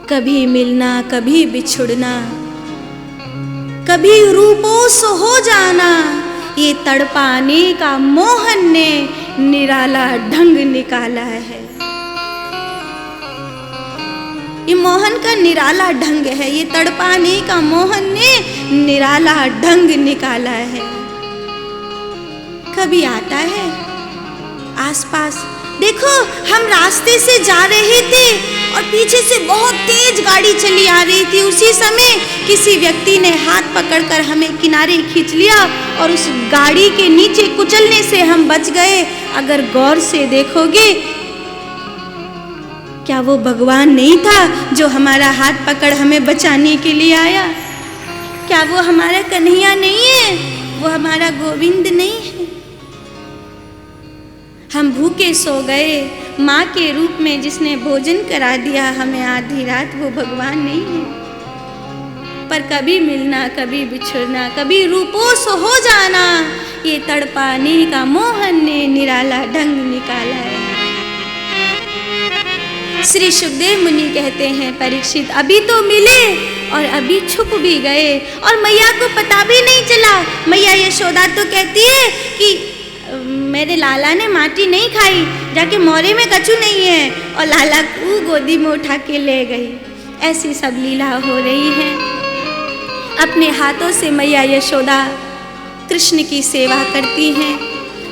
कभी मिलना कभी बिछुड़ना, कभी रूपोस हो जाना, ये तड़पाने का मोहन ने निराला ढंग निकाला है। ये मोहन का निराला ढंग है, ये तड़पाने का मोहन ने निराला ढंग निकाला है। कभी आता है आसपास, देखो हम रास्ते से जा रहे थे और पीछे से बहुत तेज गाड़ी चली आ रही थी। उसी समय किसी व्यक्ति ने हाथ पकड़कर हमें किनारे खींच लिया और उस गाड़ी के नीचे कुचलने से हम बच गए। अगर गौर से देखोगे, क्या वो भगवान नहीं था जो हमारा हाथ पकड़ हमें बचाने के लिए आया? क्या वो हमारा कन्हैया नहीं है? वो हमारा गोविंद नहीं है? हम भूखे सो गए, माँ के रूप में जिसने भोजन करा दिया हमें आधी रात, वो भगवान नहीं है? पर कभी मिलना कभी बिछुड़ना, कभी रूपोस हो जाना, ये तड़पाने का मोहन ने निराला ढंग निकाला है। श्री सुखदेव मुनि कहते हैं, परीक्षित अभी तो मिले और अभी छुप भी गए और मैया को पता भी नहीं चला। मैया यशोदा तो कहती है कि मेरे लाला ने माटी नहीं खाई, जाके मोरे में कछु नहीं है, और लाला को गोदी में उठा के ले गई। ऐसी सब लीला हो रही है। अपने हाथों से मैया यशोदा कृष्ण की सेवा करती हैं।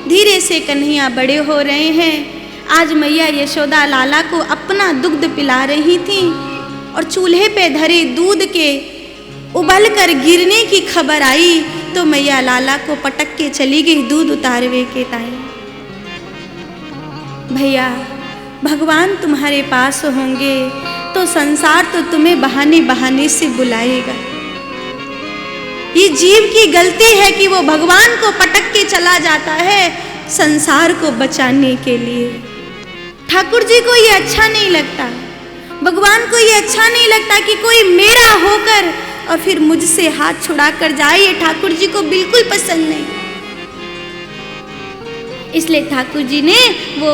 धीरे से कन्हैया बड़े हो रहे हैं। आज मैया यशोदा लाला को अपना दुग्ध पिला रही थी और चूल्हे पे धरे दूध के उबल कर गिरने की खबर आई तो मैया लाला को पटक के चली गई दूध उतारवे के टाइम। भैया, भगवान तुम्हारे पास होंगे तो संसार तो तुम्हें बहाने बहाने से बुलाएगा। ये जीव की गलती है कि वो भगवान को पटक के चला जाता है संसार को बचाने के लिए। ठाकुर जी को ये अच्छा नहीं लगता, भगवान को ये अच्छा नहीं लगता कि कोई मेरा होकर और फिर मुझसे हाथ छुड़ा कर जाए। ये ठाकुर जी को बिल्कुल पसंद नहीं। इसलिए ठाकुर जी ने वो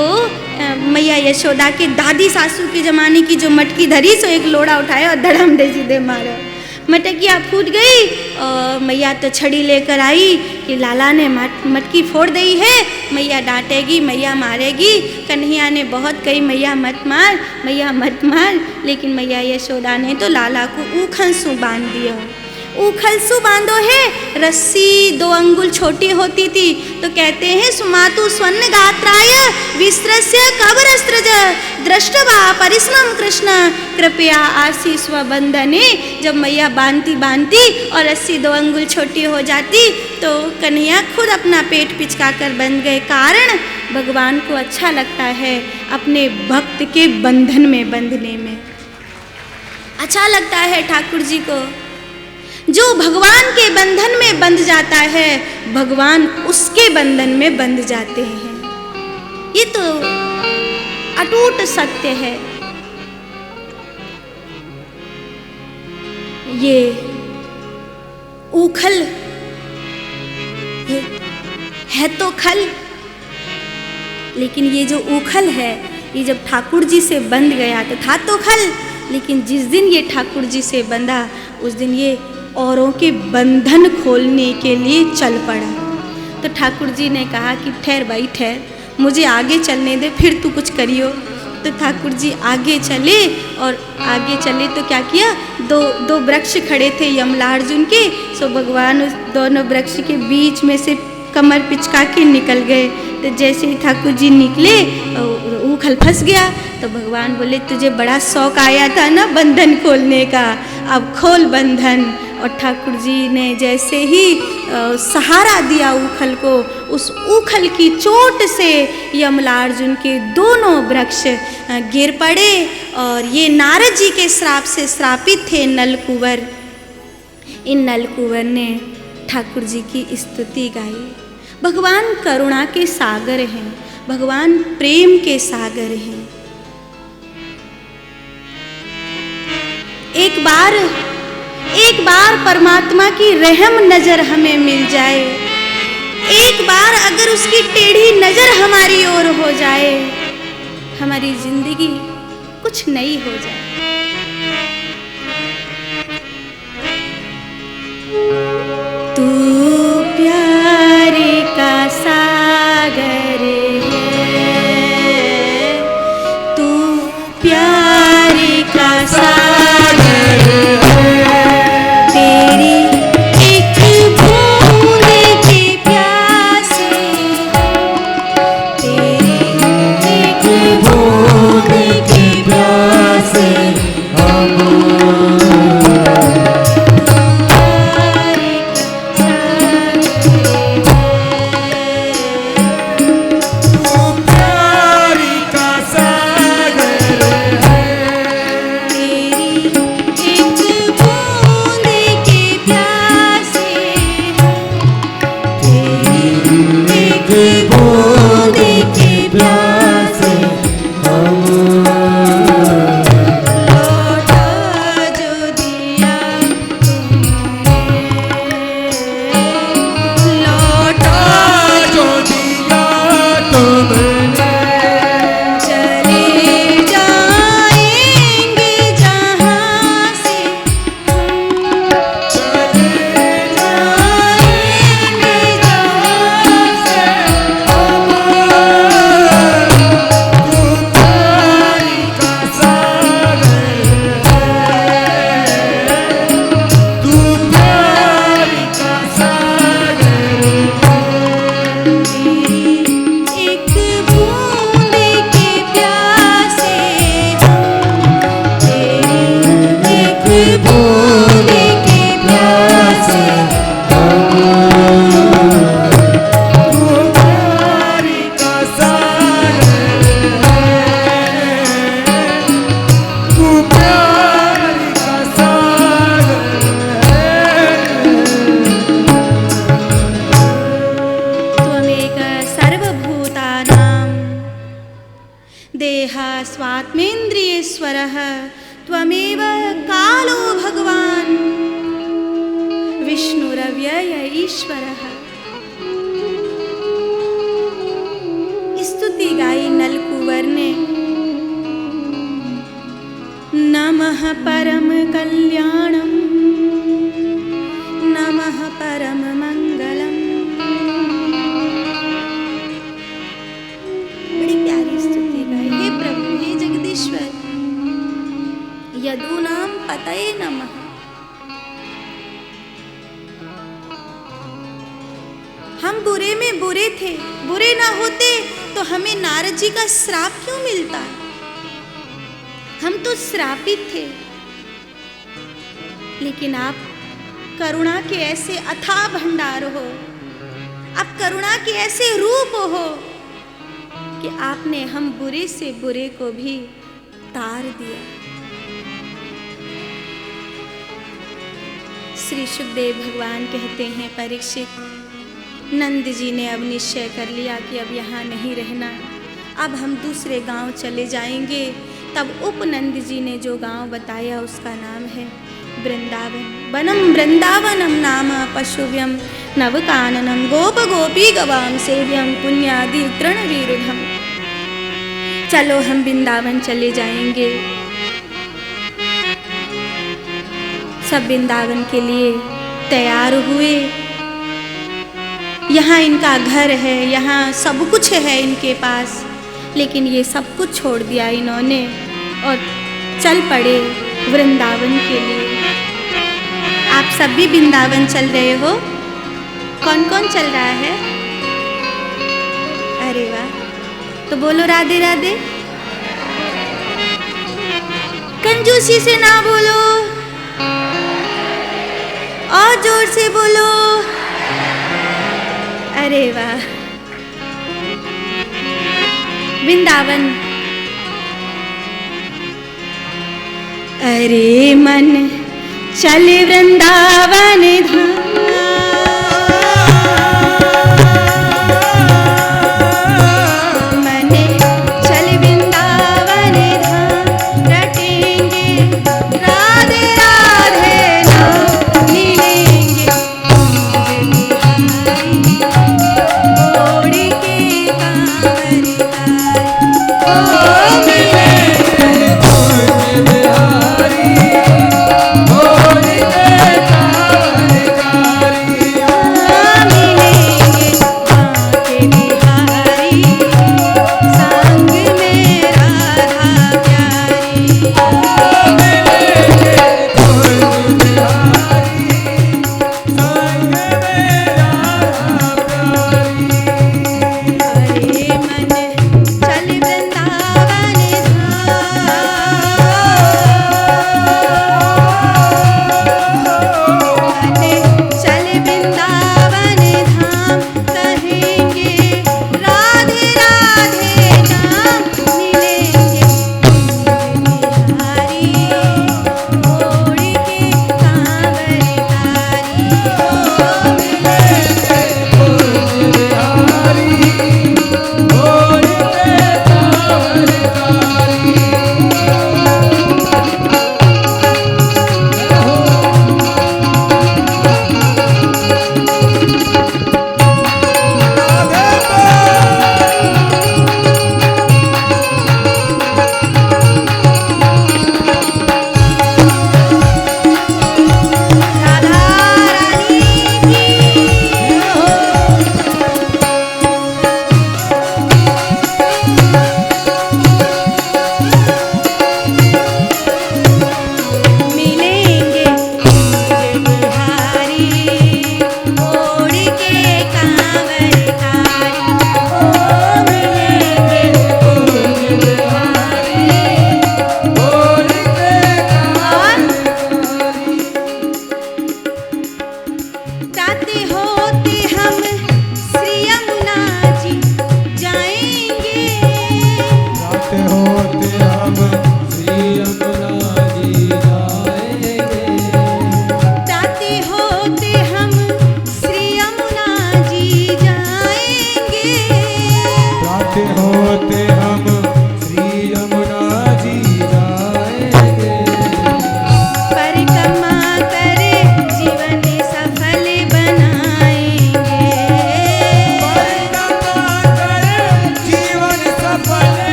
मैया यशोदा के दादी सासू के जमाने की जो मटकी धरी, सो एक लोड़ा उठाया और धड़म दे सीधे मारा। मटकिया फूट गई और मैया तो छड़ी लेकर आई कि लाला ने मटकी फोड़ दी है, मैया डांटेगी, मैया मारेगी। कन्हैया ने बहुत कही मैया मत मार, मैया मत मार, लेकिन मैया यशोदा ने तो लाला को ऊखलसू बांध दिया। ऊखलसू बांधो है, रस्सी 2 अंगुल छोटी होती थी तो कहते हैं सुमातु स्वर्ण गात्राय विस्त्रस्य कवरस्त्रज दृष्टवा परिश्रम कृष्ण कृपया आसी स्वबंधने। जब मैया बांधती बांधती और रस्सी 2 अंगुल छोटी हो जाती तो कन्हैया खुद अपना पेट पिचका कर बंध गए। कारण भगवान को अच्छा लगता है अपने भक्त के बंधन में बंधने में, अच्छा लगता है ठाकुर जी को। जो भगवान के बंधन में बंध जाता है, भगवान उसके बंधन में बंध जाते हैं। ये तो अटूट सत्य है। ये ऊखल है तो खल, लेकिन ये जो ऊखल है ये जब ठाकुर जी से बंध गया तो था तो खल, लेकिन जिस दिन ये ठाकुर जी से बंधा उस दिन ये औरों के बंधन खोलने के लिए चल पड़ा। तो ठाकुर जी ने कहा कि ठहर भाई ठहर, मुझे आगे चलने दे, फिर तू कुछ करियो। तो ठाकुर जी आगे चले और आगे चले तो क्या किया, दो वृक्ष खड़े थे यमलार्जुन के। सो भगवान उस दोनों वृक्ष के बीच में से कमर पिचका के निकल गए। तो जैसे ही ठाकुर जी निकले ऊखल फंस गया। तो भगवान बोले तुझे बड़ा शौक आया था ना बंधन खोलने का, अब खोल बंधन। और ठाकुर जी ने जैसे ही सहारा दिया ऊखल को, उस ऊखल की चोट से यमलार्जुन के दोनों वृक्ष गिर पड़े। और ये नारद जी के श्राप से श्रापित थे नलकुंवर। इन नलकुंवर ने ठाकुर जी की स्तुति गाई। भगवान करुणा के सागर हैं, भगवान प्रेम के सागर हैं। एक बार परमात्मा की रहम नजर हमें मिल जाए, एक बार अगर उसकी टेढ़ी नजर हमारी ओर हो जाए, हमारी जिंदगी कुछ नई हो जाए। देहा स्वात्मेन्द्रियेश्वरः त्वमेव कालो भगवान् विष्णुरव्यय ईश्वरः। स्तुति गाई नल कुंवर ने। नमः परम कल्याणम नमः परम मंगलम। बड़ी प्यारी स्तुति गाई। हे प्रभु, हे जगदीश्वर, यदूनाम पतये नमः। हम बुरे में बुरे थे, बुरे ना होते तो हमें नारद जी का श्राप क्यों मिलता? हम तो श्रापित थे, लेकिन आप करुणा के ऐसे अथाह भंडार हो, आप करुणा के ऐसे रूप हो कि आपने हम बुरे से बुरे को भी तार दिया। श्री सुखदेव भगवान कहते हैं, परीक्षित, नंद जी ने अब निश्चय कर लिया कि अब यहाँ नहीं रहना, अब हम दूसरे गांव चले जाएंगे। तब उपनंद जी ने जो गांव बताया उसका नाम है वृंदावन। वनम वृंदावनम नाम पशुव्यम नवकाननम गोप गोपी गवाम सेव्यम पुण्यादि तृणविरुधम। चलो हम वृंदावन चले जाएंगे। सब वृंदावन के लिए तैयार हुए। यहाँ इनका घर है, यहाँ सब कुछ है इनके पास, लेकिन ये सब कुछ छोड़ दिया इन्होंने और चल पड़े वृंदावन के लिए। आप सब भी वृंदावन चल रहे हो? कौन कौन चल रहा है? अरे वाह, तो बोलो राधे राधे। कंजूसी से ना बोलो, और जोर से बोलो। अरे वाह, वृंदावन। अरे मन चल वृंदावन धाम, मन चल वृंदावन धाम, रटेंगे राधे राधे नाम, मिलेंगे ओढ़ के कांवर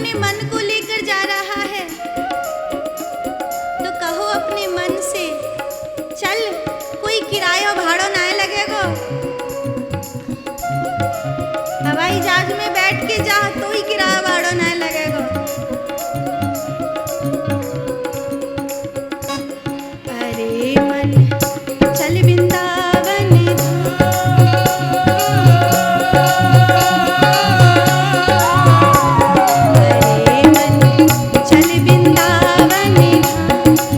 अपने मन को लेकर जा रहा है तो कहो अपने मन से, चल कोई किराया भाड़ा ना लगेगा, हवाई जहाज में बैठ के जा तो ही किराया भाड़ा ना लगेगा। अरे मन चल वृंदावन, अरे मन चल वृंदावन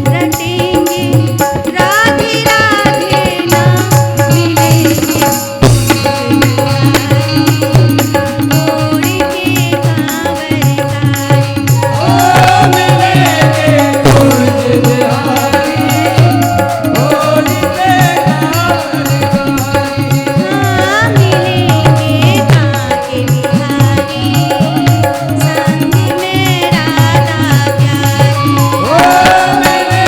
रटेंगे राधे राधे नाम मिलेंगे, मोड़ के कांवर हाँ मिलेंगे काके बिहारी, संग में राधा प्यारी। हाँ मिलेंगे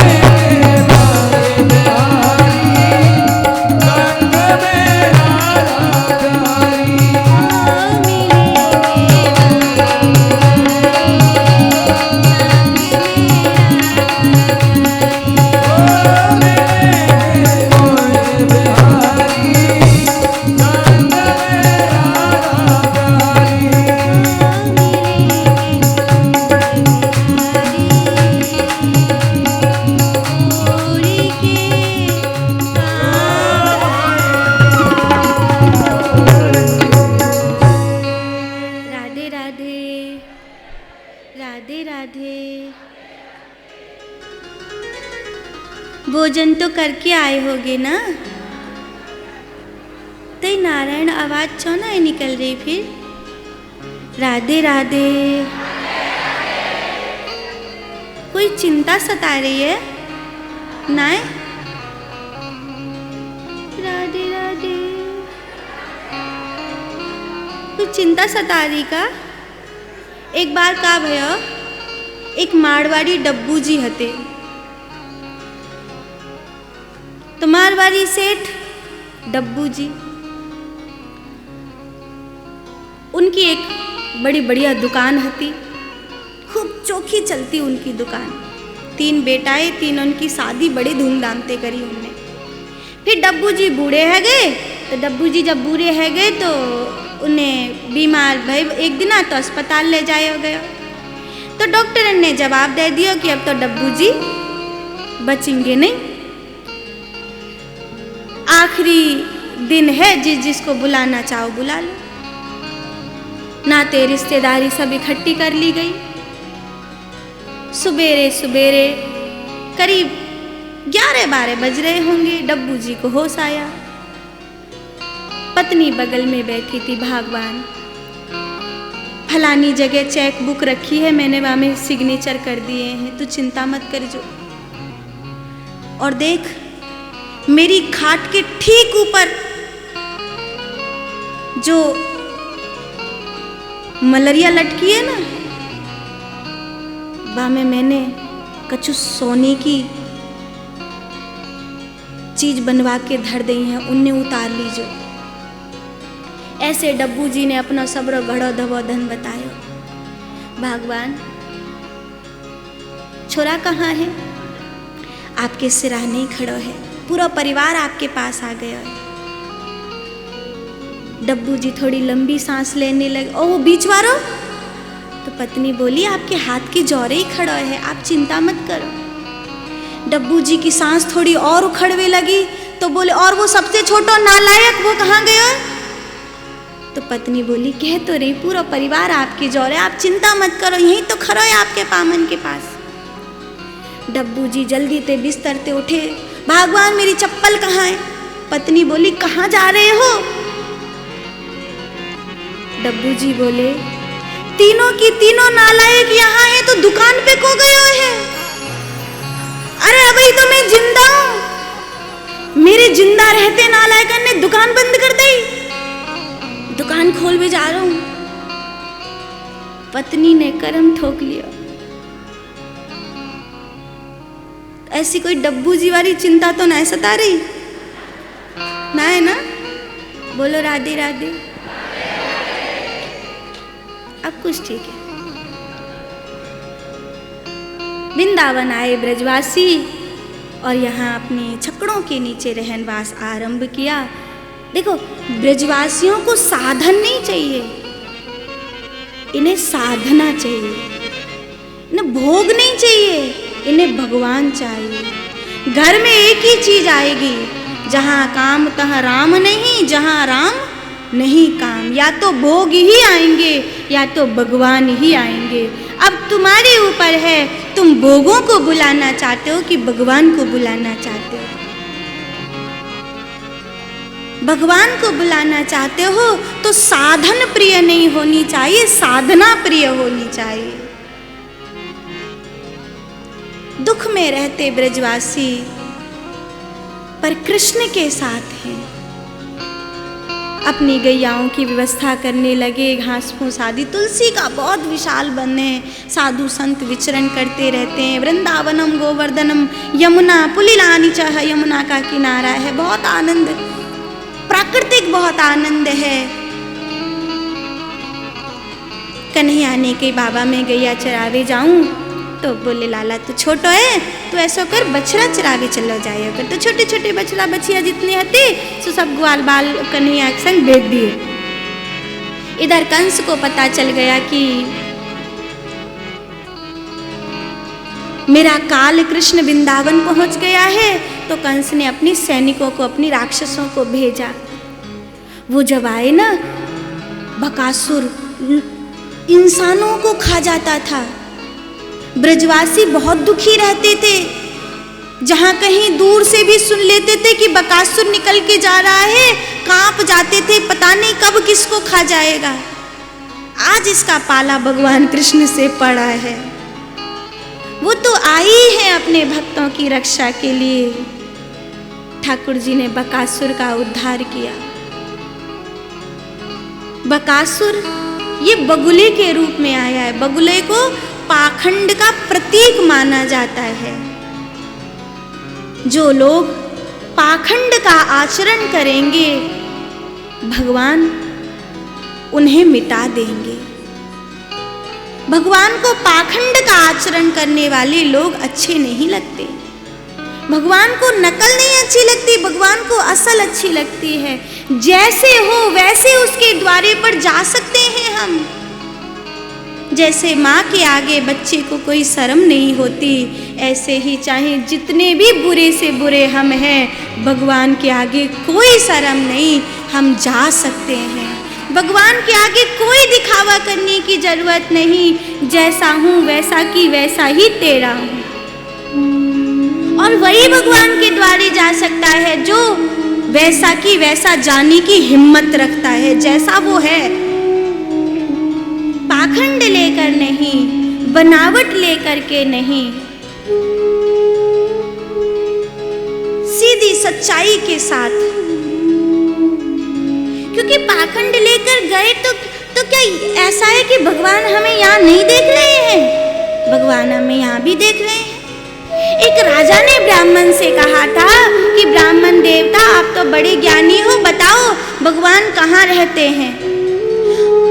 राधे राधे राधे राधे। भोजन तो करके आए होगे ना? तई नारायण आवाज छो ना निकल रही फिर। राधे राधे। कोई चिंता सता रही है ना? राधे राधे। कोई चिंता सता रही का? एक बार का भयो, एक मारवाड़ी डब्बू जी हते। तो मारवाड़ी सेठ डब्बू जी, उनकी एक बड़ी बढ़िया दुकान हती, खूब चोखी चलती उनकी दुकान। 3 बेटाएं, 3 उनकी शादी बड़ी धूमधाम से करी उनने। फिर डब्बू जी बूढ़े है गए। तो डब्बू जी जब बूढ़े है गए तो उन्हें बीमार भाई एक दिन तो अस्पताल ले जाया गया। तो डॉक्टर ने जवाब दे दिया कि अब तो डब्बू जी बचेंगे नहीं, आखिरी दिन है, जिसको बुलाना चाहो बुला लो। नाते रिश्तेदारी सब इकट्ठी कर ली गई। सुबेरे सुबेरे करीब 11-12 बज रहे होंगे, डब्बू जी को होश आया। पत्नी बगल में बैठी थी। भगवान, फलानी जगह चेक बुक रखी है, मैंने वहां में सिग्नेचर कर दिए हैं, तू चिंता मत कर जो। और देख, मेरी खाट के ठीक ऊपर जो मलरिया लटकी है ना, वहां में मैंने कछु सोने की चीज बनवा के धर दी है, उन्हें उतार लीजो। ऐसे डब्बू जी ने अपना सब्र घड़ो धवो धन बतायो। भगवान, छोरा कहाँ है? आपके सिराने खड़ो है, पूरा परिवार आपके पास आ गया है। डब्बू जी थोड़ी लंबी सांस लेने लगे। ओ बीच वारो। तो पत्नी बोली, आपके हाथ की जोरे ही खड़ो है, आप चिंता मत करो। डब्बू जी की सांस थोड़ी और उखड़ने लगी तो बोले, और वो सबसे छोटा नालायक वो कहाँ गया? तो पत्नी बोली, कह तो रही पूरा परिवार आपकी जोर है, आप चिंता मत करो, यहीं तो खड़ो है आपके पामन के पास। डब्बू जी जल्दी ते बिस्तर ते उठे। भगवान, मेरी चप्पल कहाँ है? पत्नी बोली, कहाँ जा रहे हो? डब्बू जी बोले, तीनों की तीनों नालायक यहाँ है तो दुकान पे को गए है? अरे अभी तो मैं जिंदा हूं, मेरे जिंदा रहते नालायकन ने दुकान बंद कर दी, दुकान खोल भी जा रहा हूं। पत्नी ने कर्म ठोक लिया। ऐसी कोई डब्बू जी वाली चिंता तो नहीं सता रही ना, है ना? बोलो राधे राधे। अब कुछ ठीक है। वृंदावन आए ब्रजवासी और यहाँ अपने छकड़ों के नीचे रहनवास आरंभ किया। देखो, ब्रजवासियों को साधन नहीं चाहिए, इन्हें साधना चाहिए। इन्हें भोग नहीं चाहिए, इन्हें भगवान चाहिए। घर में एक ही चीज आएगी, जहाँ काम तहाँ राम नहीं, जहाँ राम नहीं काम। या तो भोग ही आएंगे या तो भगवान ही आएंगे। अब तुम्हारे ऊपर है, तुम भोगों को बुलाना चाहते हो कि भगवान को बुलाना चाहते हो। भगवान को बुलाना चाहते हो तो साधन प्रिय नहीं होनी चाहिए, साधना प्रिय होनी चाहिए। दुख में रहते ब्रजवासी पर कृष्ण के साथ हैं। अपनी गैयाओं की व्यवस्था करने लगे, घास फूस आदि। तुलसी का बहुत विशाल वन है, साधु संत विचरण करते रहते हैं। वृंदावनम गोवर्धनम यमुना पुलिलानी चाह, यमुना का किनारा है। बहुत आनंद, प्राकृतिक बहुत आनंद है। कन्हैया ने के बाबा मैं गैया चरावे जाऊं, तो बोले लाला तू छोटो है, तो ऐसा कर बछड़ा चरावे चलो जाए कर। तो छोटे छोटे बछड़ा बछिया जितने हते सो सब ग्वाल बाल कन्हैया के संग भेज दिए। इधर कंस को पता चल गया कि मेरा काल कृष्ण वृंदावन पहुंच गया है, तो कंस ने अपनी सैनिकों को, अपनी राक्षसों को भेजा। वो जब आए ना, बकासुर इंसानों को खा जाता था। ब्रजवासी बहुत दुखी रहते थे। जहां कहीं दूर से भी सुन लेते थे कि बकासुर निकल के जा रहा है, कांप जाते थे, पता नहीं कब किसको खा जाएगा। आज इसका पाला भगवान कृष्ण से पड़ा है। वो तो आई है अपने भक्तों की रक्षा के लिए। ठाकुर जी ने बकासुर का उद्धार किया। बकासुर ये बगुले के रूप में आया है। बगुले को पाखंड का प्रतीक माना जाता है। जो लोग पाखंड का आचरण करेंगे, भगवान उन्हें मिटा देंगे। भगवान को पाखंड का आचरण करने वाले लोग अच्छे नहीं लगते। भगवान को नकल नहीं अच्छी लगती, भगवान को असल अच्छी लगती है। जैसे हो वैसे उसके द्वारे पर जा सकते हैं हम। जैसे माँ के आगे बच्चे को कोई शर्म नहीं होती, ऐसे ही चाहे जितने भी बुरे से बुरे हम हैं, भगवान के आगे कोई शर्म नहीं, हम जा सकते हैं। भगवान के आगे कोई दिखावा करने की जरूरत नहीं। जैसा हूँ वैसा की वैसा ही तेरा हूँ। और वही भगवान के द्वारे जा सकता है जो वैसा की वैसा जाने की हिम्मत रखता है, जैसा वो है। पाखंड लेकर नहीं, बनावट लेकर के नहीं, सीधी सच्चाई के साथ। क्योंकि पाखंड लेकर गए तो क्या ऐसा है कि भगवान हमें यहाँ नहीं देख रहे हैं? भगवान हमें यहाँ भी देख रहे हैं। एक राजा ने ब्राह्मण से कहा था कि ब्राह्मण देवता आप तो बड़े ज्ञानी हो, बताओ भगवान कहाँ रहते हैं?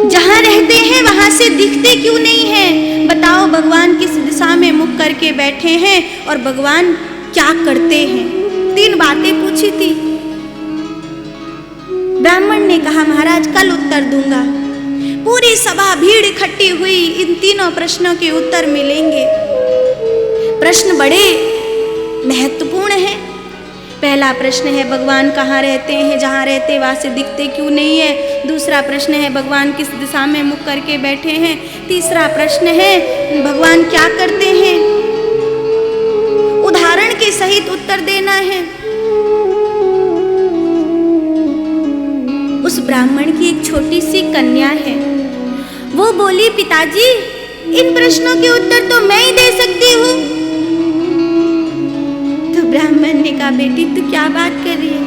जहाँ रहते हैं वहाँ से दिखते क्यों नहीं हैं? बताओ भगवान किस दिशा में मुख करके बैठे हैं और भगवान क्या करते हैं? 3 बातें पूछी थी। ब्राह्मण ने कहा महाराज कल उत्तर दूंगा। पूरी सभा भीड़ इकट्ठी हुई, इन तीनों प्रश्नों के उत्तर मिलेंगे। प्रश्न बड़े महत्वपूर्ण हैं। पहला प्रश्न है भगवान कहाँ रहते हैं? जहाँ रहते वहाँ से दिखते क्यों नहीं है? दूसरा प्रश्न है भगवान किस दिशा में मुख करके बैठे हैं? तीसरा प्रश्न है भगवान क्या करते हैं? उदाहरण के सहित उत्तर देना है। उस ब्राह्मण की एक छोटी सी कन्या है। वो बोली पिताजी इन प्रश्नों के उत्तर तो मैं ही दे सकती हूँ। तो ब्राह्मण ने कहा बेटी तू क्या बात कर रही है?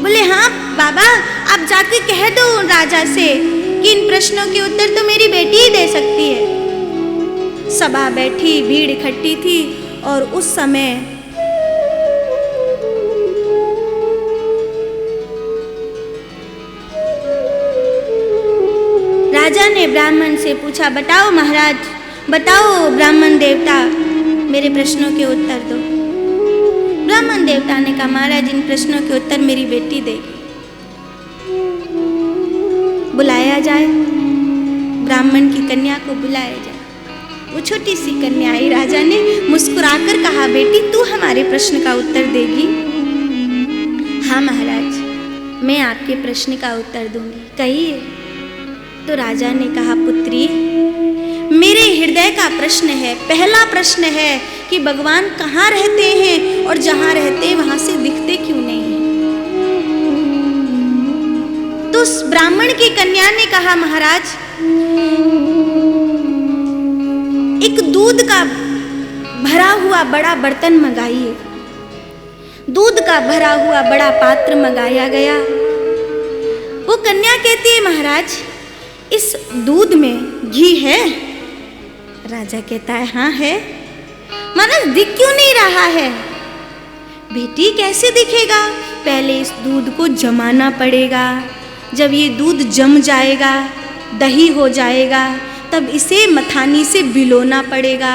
बोले हाँ बाबा आप जाके कह दो राजा से कि इन प्रश्नों के उत्तर तो मेरी बेटी ही दे सकती है। सभा बैठी, भीड़ इकट्ठी थी और उस समय राजा ने ब्राह्मण से पूछा बताओ महाराज, बताओ ब्राह्मण देवता, मेरे प्रश्नों के उत्तर दो। ब्राह्मण देवता ने कहा, महाराज इन प्रश्नों के उत्तर मेरी बेटी देगी। बुलाया जाए, ब्राह्मण की कन्या को बुलाया जाए। वो छोटी सी कन्या आई। राजा ने मुस्कुराकर कहा, बेटी तू हमारे प्रश्न का उत्तर देगी? हाँ महाराज, मैं आपके प्रश्न का उत्तर दूंगी, कहिए। तो राजा ने कहा, पुत्री मेरे हृदय का प्रश्न है, पहला प्रश्न है कि भगवान कहाँ रहते हैं और जहाँ रहते वहां से दिखते क्यों नहीं हैं? तो उस ब्राह्मण की कन्या ने कहा, महाराज एक दूध का भरा हुआ बड़ा बर्तन मंगाइए। दूध का भरा हुआ बड़ा पात्र मंगाया गया। वो कन्या कहती है, महाराज इस दूध में घी है? राजा कहता है, हाँ है। महाराज दिख क्यों नहीं रहा है? बेटी कैसे दिखेगा? पहले इस दूध को जमाना पड़ेगा। जब ये दूध जम जाएगा, दही हो जाएगा, तब इसे मथानी से बिलोना पड़ेगा।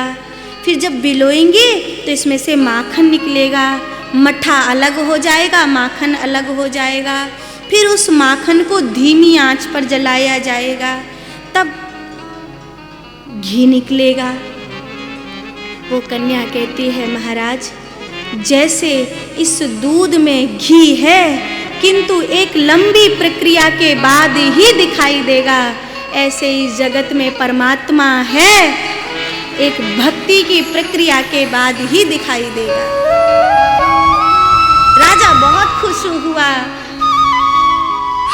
फिर जब बिलोएंगे तो इसमें से माखन निकलेगा। मट्ठा अलग हो जाएगा, माखन अलग हो जाएगा। फिर उस माखन को धीमी आंच पर जलाया जाएगा, तब घी निकलेगा। वो कन्या कहती है, महाराज जैसे इस दूध में घी है किंतु एक लंबी प्रक्रिया के बाद ही दिखाई देगा, ऐसे इस जगत में परमात्मा है, एक भक्ति की प्रक्रिया के बाद ही दिखाई देगा। राजा बहुत खुश हुआ,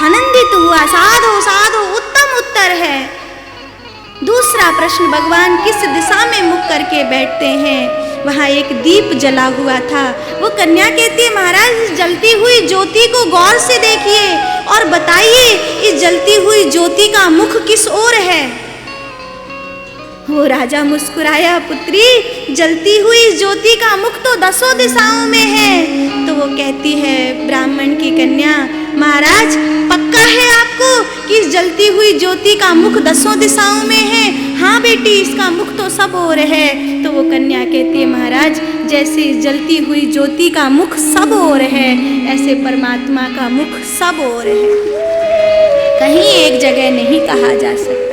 आनंदित हुआ। साधु साधु, उत्तम उत्तर है। दूसरा प्रश्न, भगवान किस दिशा में मुख करके बैठते हैं? वहाँ एक दीप जला हुआ था। वो कन्या कहती है, महाराज इस जलती हुई ज्योति को गौर से देखिए और बताइए इस जलती हुई ज्योति का मुख किस ओर है? वो राजा मुस्कुराया, पुत्री जलती हुई ज्योति का मुख तो 10 दिशाओं में है। तो वो कहती है ब्राह्मण की कन्या, महाराज पक्का है आपको कि इस जलती हुई ज्योति का मुख 10 दिशाओं में है? हाँ बेटी, इसका मुख तो सब ओर है। तो वो कन्या कहती है, महाराज जैसे इस जलती हुई ज्योति का मुख सब ओर है, ऐसे परमात्मा का मुख सब ओर है, कहीं एक जगह नहीं कहा जा सकता।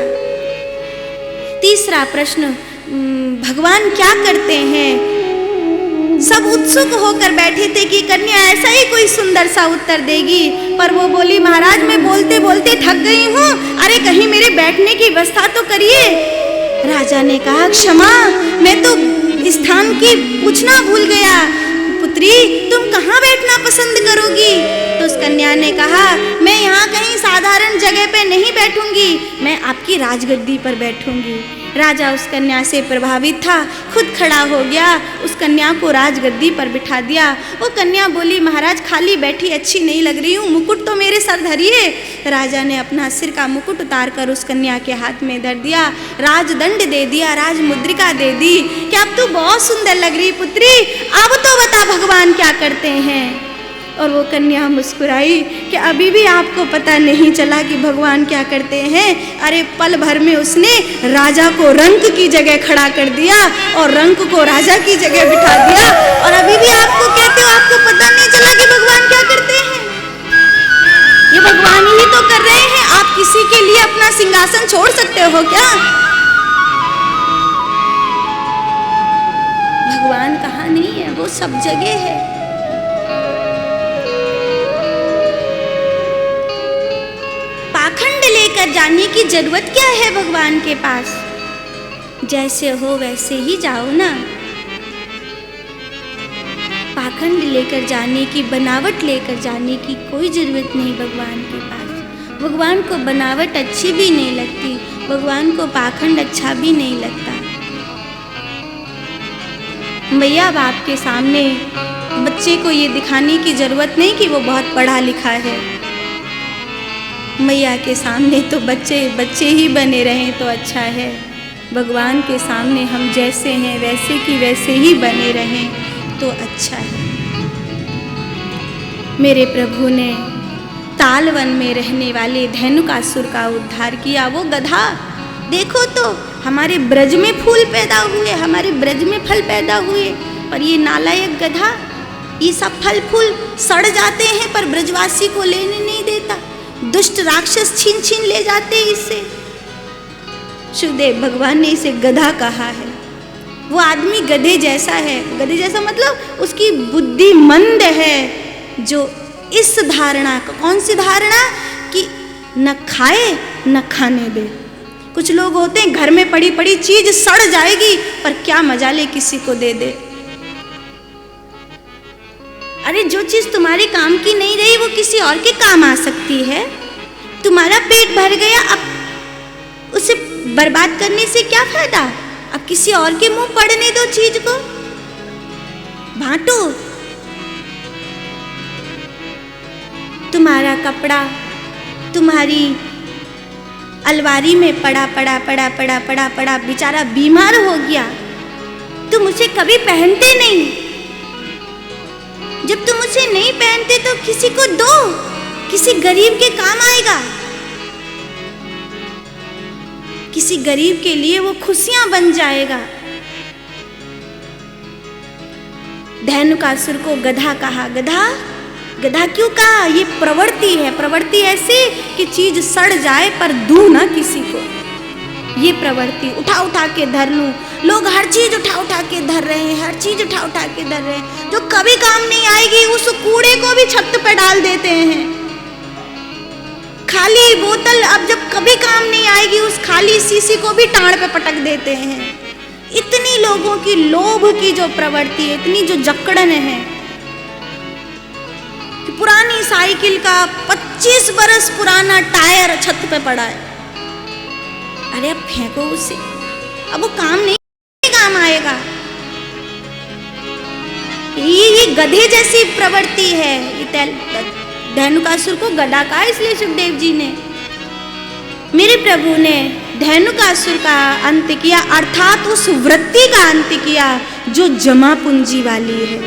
तीसरा प्रश्न, भगवान क्या करते हैं? सब उत्सुक होकर बैठे थे कि कन्या ऐसा ही कोई सुंदर सा उत्तर देगी, पर वो बोली, महाराज मैं बोलते बोलते थक गई हूँ, अरे कहीं मेरे बैठने की व्यवस्था तो करिए। राजा ने कहा, क्षमा, मैं तो स्थान की पूछना भूल गया। पुत्री तुम कहाँ बैठना पसंद करोगी? तो उस कन्या ने कहा, मैं यहाँ कहीं साधारण जगह पे नहीं बैठूंगी, मैं आपकी राजगद्दी पर बैठूंगी। राजा उस कन्या से प्रभावित था, खुद खड़ा हो गया, उस कन्या को राजगद्दी पर बिठा दिया। वो कन्या बोली, महाराज खाली बैठी अच्छी नहीं लग रही हूँ, मुकुट तो मेरे सर धरिए। राजा ने अपना सिर का मुकुट उतार कर उस कन्या के हाथ में धर दिया, राजदंड दे दिया, राज मुद्रिका दे दी कि अब तू बहुत सुंदर लग रही पुत्री, अब तो बता भगवान क्या करते हैं। और वो कन्या मुस्कुराई कि अभी भी आपको पता नहीं चला कि भगवान क्या करते हैं? अरे पल भर में उसने राजा को रंक की जगह खड़ा कर दिया और रंक को राजा की जगह बिठा दिया, और अभी भी आपको कहते हो आपको पता नहीं चला कि भगवान क्या करते हैं? ये भगवान ही तो कर रहे हैं। आप किसी के लिए अपना सिंहासन छोड़ सकते हो क्या? भगवान कहाँ नहीं है, वो सब जगह है। पाखंड लेकर जाने की जरूरत क्या है भगवान के पास? जैसे हो वैसे ही जाओ ना। पाखंड लेकर जाने की, बनावट लेकर जाने की कोई जरूरत नहीं भगवान के पास। भगवान को बनावट अच्छी भी नहीं लगती, भगवान को पाखंड अच्छा भी नहीं लगता। मैया बाप के सामने बच्चे को ये दिखाने की जरूरत नहीं कि वो बहुत पढ़ा लिखा है। मैया के सामने तो बच्चे बच्चे ही बने रहें तो अच्छा है। भगवान के सामने हम जैसे हैं वैसे की वैसे ही बने रहें तो अच्छा है। मेरे प्रभु ने तालवन में रहने वाले धेनुकासुर का उद्धार किया। वो गधा देखो तो हमारे ब्रज में फूल पैदा हुए, हमारे ब्रज में फल पैदा हुए, पर ये नालायक गधा ये सब फल फूल सड़ जाते हैं पर ब्रजवासी को लेने नहीं देता। दुष्ट राक्षस छीन छीन ले जाते हैं इससे। शुभदेव भगवान ने इसे गधा कहा है। वो आदमी गधे जैसा है, गधे जैसा मतलब उसकी बुद्धि मंद है, जो इस धारणा को, कौन सी धारणा कि न खाए न खाने दे। कुछ लोग होते हैं घर में पड़ी पड़ी चीज सड़ जाएगी पर क्या मजा ले किसी को दे दे। अरे जो चीज तुम्हारे काम की नहीं रही वो किसी और के काम आ सकती है। तुम्हारा पेट भर गया, अब उसे बर्बाद करने से क्या फायदा। अब किसी और के मुंह पड़ने दो चीज को, बांटो। तुम्हारा कपड़ा तुम्हारी अलमारी में पड़ा पड़ा पड़ा पड़ा पड़ा पड़ा बेचारा बीमार हो गया, तुम उसे कभी पहनते नहीं। जब तुम उसे नहीं पहनते तो किसी को दो, किसी गरीब के काम आएगा। किसी गरीब के लिए वो खुशियां बन जाएगा। धेनुकासुर को गधा कहा। गधा गधा क्यों कहा? ये प्रवृत्ति है। प्रवृत्ति ऐसी कि चीज सड़ जाए पर दूं ना किसी को। ये प्रवृत्ति उठा उठा के धर लूं। लोग हर चीज उठा उठा के धर रहे हैं, हर चीज उठा उठा के धर रहे हैं। जो कभी काम नहीं आएगी उस कूड़े को भी छत पे डाल देते हैं। खाली बोतल अब जब कभी काम नहीं आएगी उस खाली शीशी को भी टांड पे पटक देते हैं। इतनी लोगों की लोभ की जो प्रवृत्ति है, इतनी जो जकड़न है कि पुरानी साइकिल का 25 बरस पुराना टायर छत पे पड़ा है। अरे अब फेंको उसे, अब वो काम नहीं काम आएगा। ये गधे जैसी प्रवृत्ति है। धेनुकासुर को गधा कहा इसलिए सुखदेव जी ने, मेरे प्रभु ने धेनुकासुर का अंत किया, अर्थात उस वृत्ति का अंत किया जो जमा पूंजी वाली है।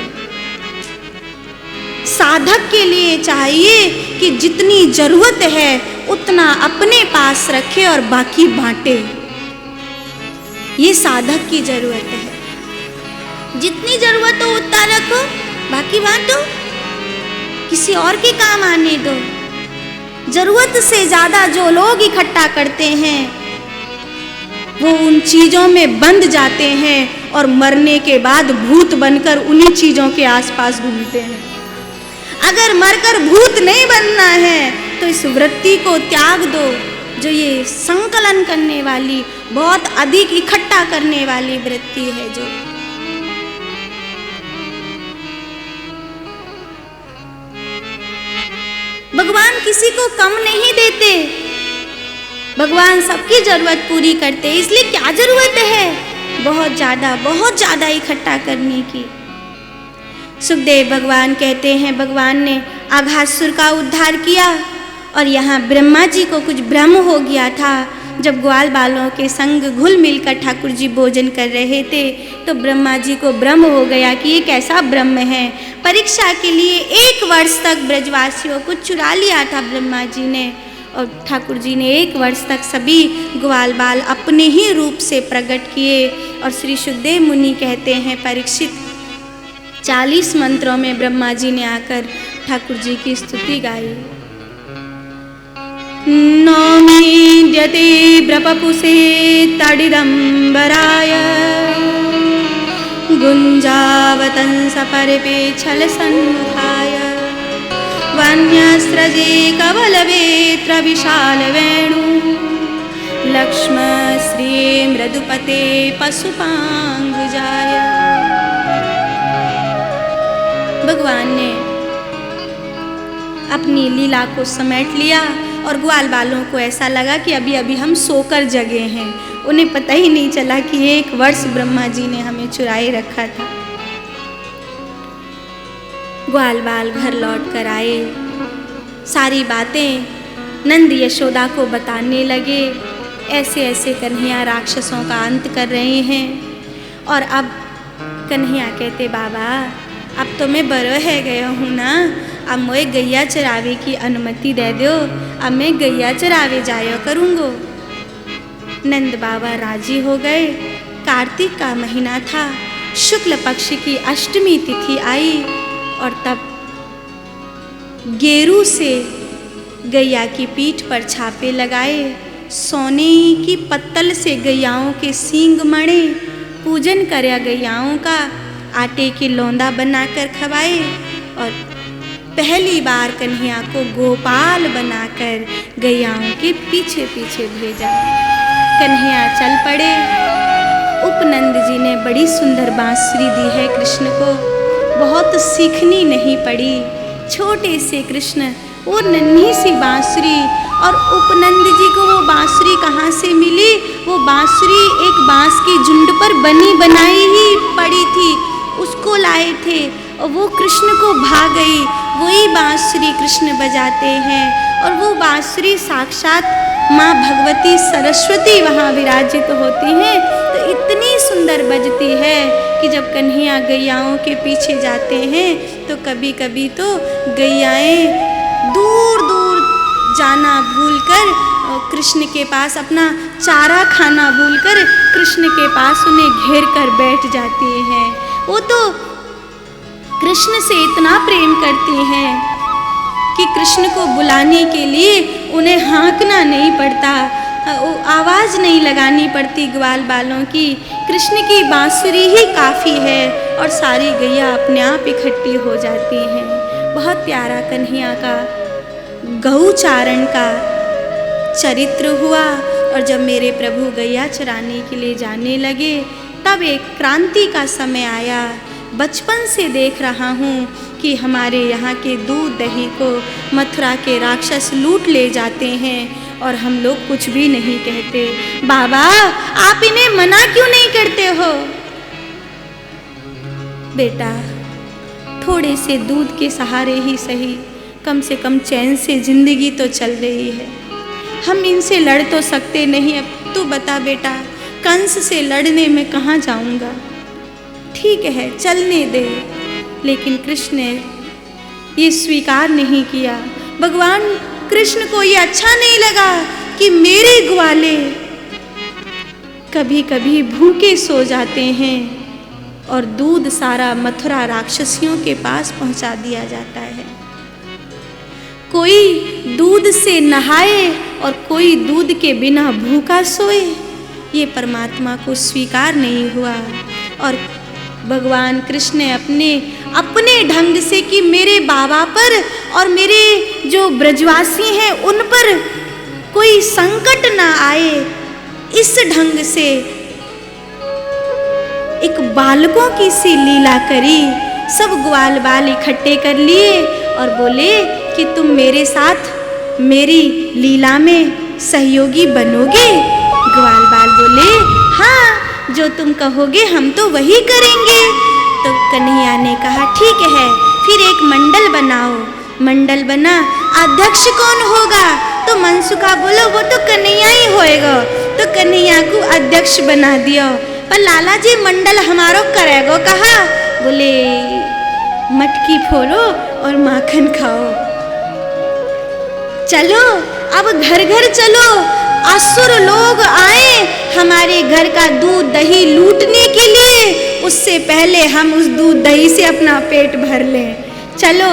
साधक के लिए चाहिए कि जितनी जरूरत है उतना अपने पास रखे और बाकी बांटे। ये साधक की जरूरत है। जितनी जरूरत हो उतना रखो, बाकी बांटो, किसी और के काम आने दो। जरूरत से ज्यादा जो लोग इकट्ठा करते हैं वो उन चीजों में बंध जाते हैं और मरने के बाद भूत बनकर उन्हीं चीजों के आसपास घूमते हैं। अगर मरकर भूत नहीं बनना है तो इस वृत्ति को त्याग दो, जो ये संकलन करने वाली, बहुत अधिक इकट्ठा करने वाली वृत्ति है। जो भगवान किसी को कम नहीं देते, भगवान सबकी जरूरत पूरी करते। इसलिए क्या जरूरत है बहुत ज्यादा इकट्ठा करने की। सुखदेव भगवान कहते हैं भगवान ने आघासुर का उद्धार किया और यहाँ ब्रह्मा जी को कुछ भ्रम हो गया था। जब ग्वाल बालों के संग घुल मिलकर ठाकुर जी भोजन कर रहे थे तो ब्रह्मा जी को भ्रम हो गया कि ये कैसा ब्रह्म है। परीक्षा के लिए 1 वर्ष तक ब्रजवासियों को चुरा लिया था ब्रह्मा जी ने, और ठाकुर जी ने 1 वर्ष तक सभी ग्वाल बाल अपने ही रूप से प्रकट किए। और श्री सुखदेव मुनि कहते हैं परीक्षित 40 मंत्रों में ब्रह्मा जी ने आकर ठाकुर जी की स्तुति गाई। नौमीद्यते ब्रपपुसे तडिदम्बराय गुञ्जावतंस परिपे छल सन्मुखाय वन्यस्रजे कवलवेत्र विशाल वेणु लक्ष्म श्री मृदुपते पशुपांगुजाय। भगवान ने अपनी लीला को समेट लिया और ग्वाल बालों को ऐसा लगा कि अभी अभी हम सोकर जगे हैं। उन्हें पता ही नहीं चला कि 1 वर्ष ब्रह्मा जी ने हमें चुराए रखा था। ग्वाल बाल घर लौट कर आए, सारी बातें नंद यशोदा को बताने लगे। ऐसे ऐसे कन्हैया राक्षसों का अंत कर रहे हैं। और अब कन्हैया कहते बाबा अब तो मैं बड़ो है गया हूँ ना, अब मुझे गैया चरावे की अनुमति दे दो, अब मैं गैया चरावे जाया करूँगो। नंद बाबा राजी हो गए। कार्तिक का महीना था, शुक्ल पक्ष की अष्टमी तिथि आई और तब गेरू से गैया की पीठ पर छापे लगाए, सोने की पत्तल से गैयाओं के सींग मढ़े, पूजन करया गैयाओं का, आटे की लौंदा बनाकर खवाए और पहली बार कन्हैया को गोपाल बनाकर गैयाओं के पीछे पीछे भेजा। कन्हैया चल पड़े। उपनंद जी ने बड़ी सुंदर बांसुरी दी है कृष्ण को, बहुत सीखनी नहीं पड़ी। छोटे से कृष्ण, वो नन्ही सी बांसुरी, और उपनंद जी को वो बांसुरी कहाँ से मिली? वो बांसुरी एक बांस के झुंड पर बनी बनाई ही पड़ी थी, उसको लाए थे और वो कृष्ण को भा गई। वही बांसुरी कृष्ण बजाते हैं और वो बांसुरी साक्षात माँ भगवती सरस्वती वहाँ विराजित होती हैं। तो इतनी सुंदर बजती है कि जब कन्हैया गैयाओं के पीछे जाते हैं तो कभी कभी तो गैयाएँ दूर दूर जाना भूलकर कृष्ण के पास, अपना चारा खाना भूलकर कृष्ण के पास उन्हें घेर कर बैठ जाती हैं। वो तो कृष्ण से इतना प्रेम करती हैं कि कृष्ण को बुलाने के लिए उन्हें हाँकना नहीं पड़ता, आवाज़ नहीं लगानी पड़ती ग्वाल बालों की। कृष्ण की बांसुरी ही काफ़ी है और सारी गैया अपने आप इकट्ठी हो जाती हैं। बहुत प्यारा कन्हैया का गौचारण का चरित्र हुआ। और जब मेरे प्रभु गैया चराने के लिए जाने लगे तब एक क्रांति का समय आया। बचपन से देख रहा हूँ कि हमारे यहाँ के दूध दही को मथुरा के राक्षस लूट ले जाते हैं और हम लोग कुछ भी नहीं कहते। बाबा, आप इन्हें मना क्यों नहीं करते हो? बेटा, थोड़े से दूध के सहारे ही सही, कम से कम चैन से जिंदगी तो चल रही है। हम इनसे लड़ तो सकते नहीं। अब तू बता बेटा, कंस से लड़ने में कहाँ जाऊँगा? ठीक है, चलने दे। लेकिन कृष्ण ने ये स्वीकार नहीं किया। भगवान कृष्ण को ये अच्छा नहीं लगा कि मेरे ग्वाले कभी कभी भूखे सो जाते हैं और दूध सारा मथुरा राक्षसियों के पास पहुंचा दिया जाता है। कोई दूध से नहाए और कोई दूध के बिना भूखा सोए, ये परमात्मा को स्वीकार नहीं हुआ। और भगवान कृष्ण ने अपने ढंग से कि मेरे बाबा पर और मेरे जो ब्रजवासी हैं उन पर कोई संकट ना आए, इस ढंग से एक बालकों की सी लीला करी। सब ग्वाल बाल इकट्ठे कर लिए और बोले कि तुम मेरे साथ मेरी लीला में सहयोगी बनोगे? ग्वाल बाल बोले, हाँ, जो तुम कहोगे हम तो वही करेंगे। तो कन्हैया ने कहा ठीक है, फिर एक मंडल बनाओ। मंडल बना, अध्यक्ष कौन होगा? तो मनसुखा बोलो वो तो कन्हैया ही होएगा। तो कन्हैया को अध्यक्ष बना दिया। पर लाला जी मंडल हमारो करेगो कहा? बोले मटकी फोड़ो और माखन खाओ। चलो अब घर घर चलो, असुर लोग आए हमारे घर का दूध दही लूटने के लिए, उससे पहले हम उस दूध दही से अपना पेट भर लें। चलो,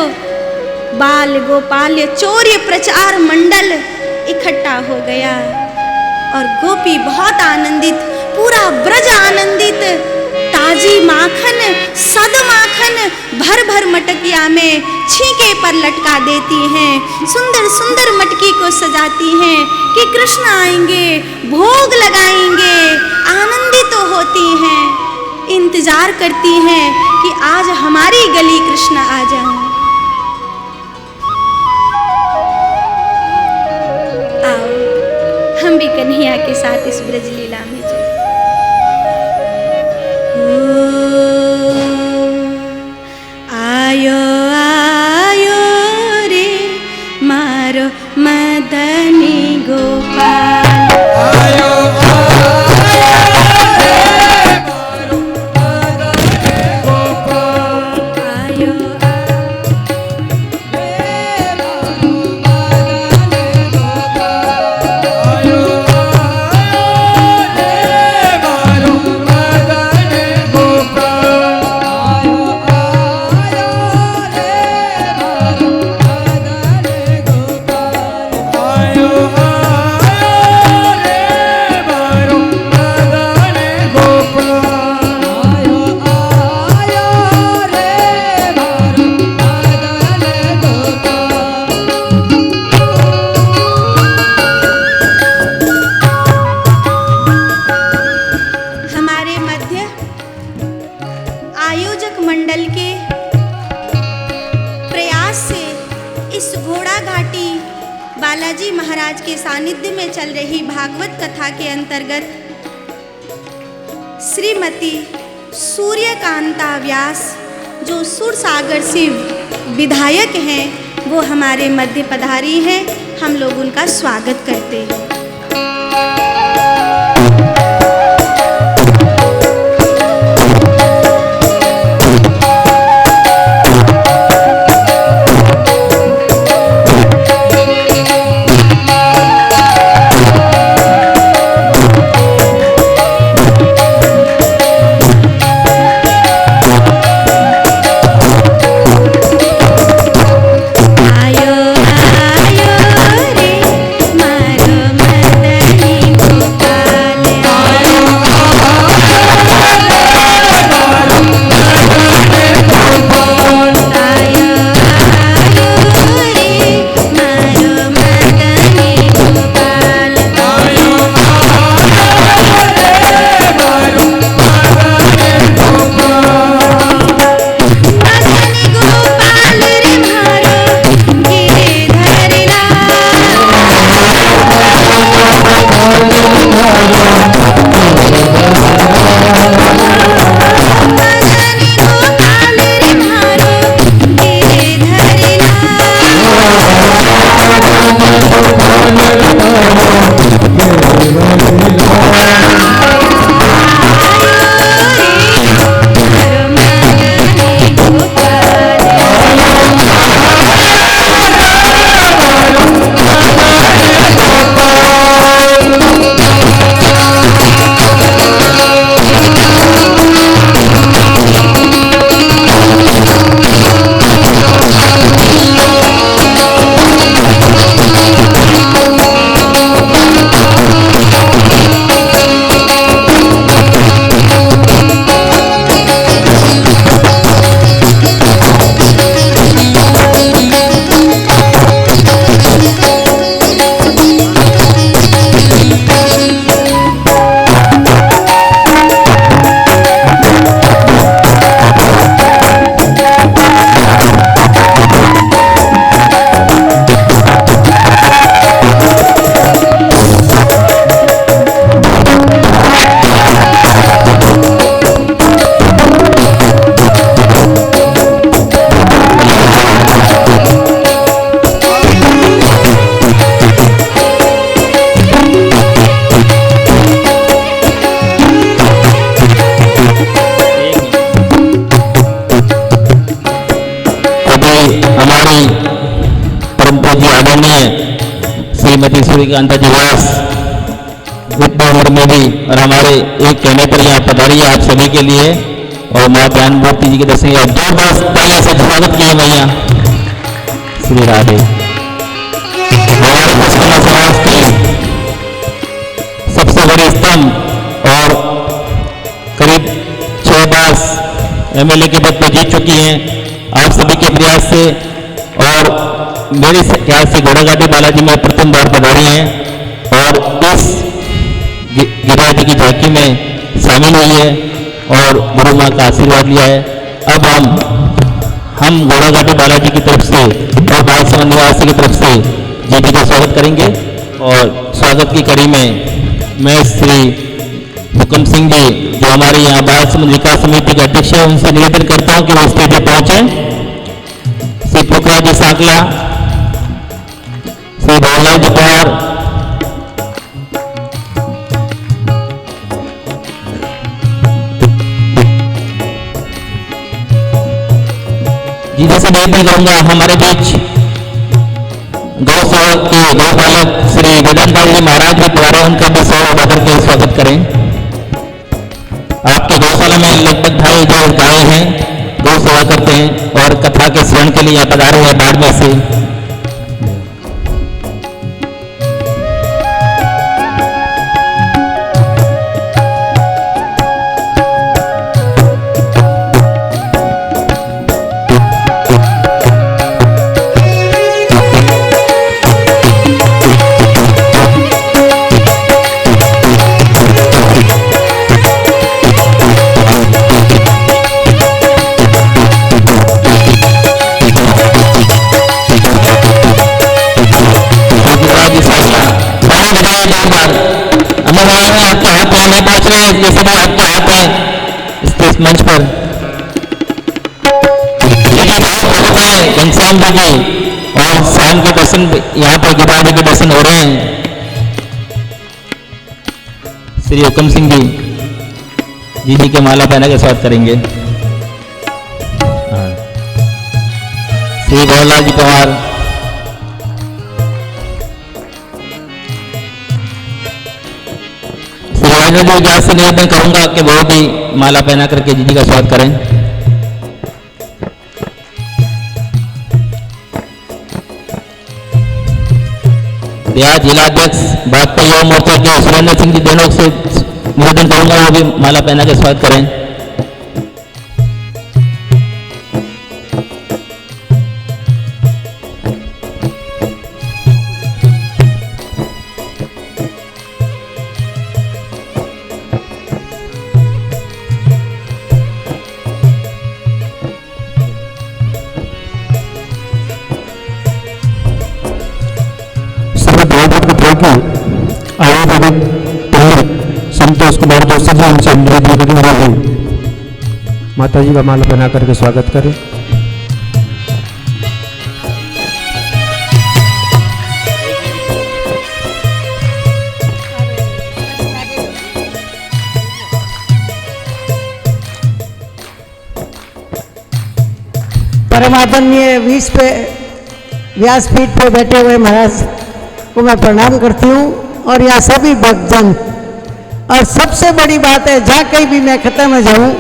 बाल गोपाल चौर्य प्रचार मंडल इकट्ठा हो गया और गोपी बहुत आनंदित, पूरा ब्रज आनंदित। ताजी माखन, सद माखन भर भर मटकिया में छींके पर लटका देती हैं। सुंदर सुंदर मटकी को सजाती हैं कि कृष्ण आएंगे, भोग लगाएंगे। आनंदित तो होती हैं, इंतजार करती हैं कि आज हमारी गली कृष्ण आ जाएं। आओ हम भी कन्हैया के साथ इस ब्रज लीला में जाएं। आयो आयो रे मारो मदनी गोपाल, आयो सानिध्य में चल रही भागवत कथा के अंतर्गत श्रीमती सूर्यकांता व्यास जो सुरसागर से विधायक हैं, वो हमारे मध्य पधारी हैं। हम लोग उनका स्वागत करते हैं। श्रीमती सूर्यकांता जी व्यास विद्या उम्र में भी और हमारे एक कहने पर यहाँ पधारी है आप सभी के लिए, और माँ ज्ञानमूर्ति जी के दर्शन और जोरदार तालियों से स्वागत किए भैया। श्री राधे। हमारे मुस्लिम समाज की सबसे बड़ी स्तंभ और करीब 6 एमएलए के पद पर जीत चुकी हैं आप सभी के प्रयास से, और मेरे ख्याल से घोड़ाघाटी बालाजी में प्रथम बार पधारी हैं और इस गिरिराज जी की झांकी में शामिल हुई है और गुरु माँ का आशीर्वाद लिया है। अब हम घोड़ाघाटी बालाजी की तरफ से और बालसमंद निवासी की तरफ से जी जी का स्वागत करेंगे, और स्वागत की कड़ी में मैं श्री हुक्म सिंह जी जो हमारे यहाँ बालसमंद विकास समिति के अध्यक्ष है, उनसे निवेदन करता हूँ कि वो स्टेज पर पहुंचे। श्री पोखराज जी सांकला, श्री भवनलाल जी पवार, जी जैसे निवेदन करूंगा हमारे बीच गौसेवक के गौपालक श्री वेदांत जी महाराज भी पधारे, उनका भी सवाल उठा करके स्वागत करें। आपके गौशाला में लगभग 2,500 गायें हैं, गौ सेवा करते हैं और कथा के श्रवण के लिए पधारे हैं बाड़मेर से। नहीं पहुंच रहे हैं, ये सभी आपके हाथ हैं इस मंच पर। घनश्याम जी की और शाम के दर्शन यहाँ पर गिरिराज जी के दर्शन हो रहे हैं। श्री हुक्म सिंह जी के माला पहना के स्वागत करेंगे। श्री गौरलाल जी पवार, श्री राजेंद्र जी व्यास से निवेदन करूंगा कि वो भी माला पहना करके जी का स्वागत करें। बिहार जिलाध्यक्ष भाजपा युवा मोर्चा के सुरेंद्र सिंह जी दोनों से निवेदन करूंगा वो भी माला पहना के स्वागत करें। आयुर्वेदिक संतोष कुमार जोशी जी उनसे निवेदन माता जी का माला बना करके स्वागत करें। परमादरणीय व्यासपीठ पे बैठे हुए महाराज को मैं प्रणाम करती हूँ और यहाँ सभी भक्तजन। और सबसे बड़ी बात है, जहाँ कहीं भी मैं खत्म में जाऊँ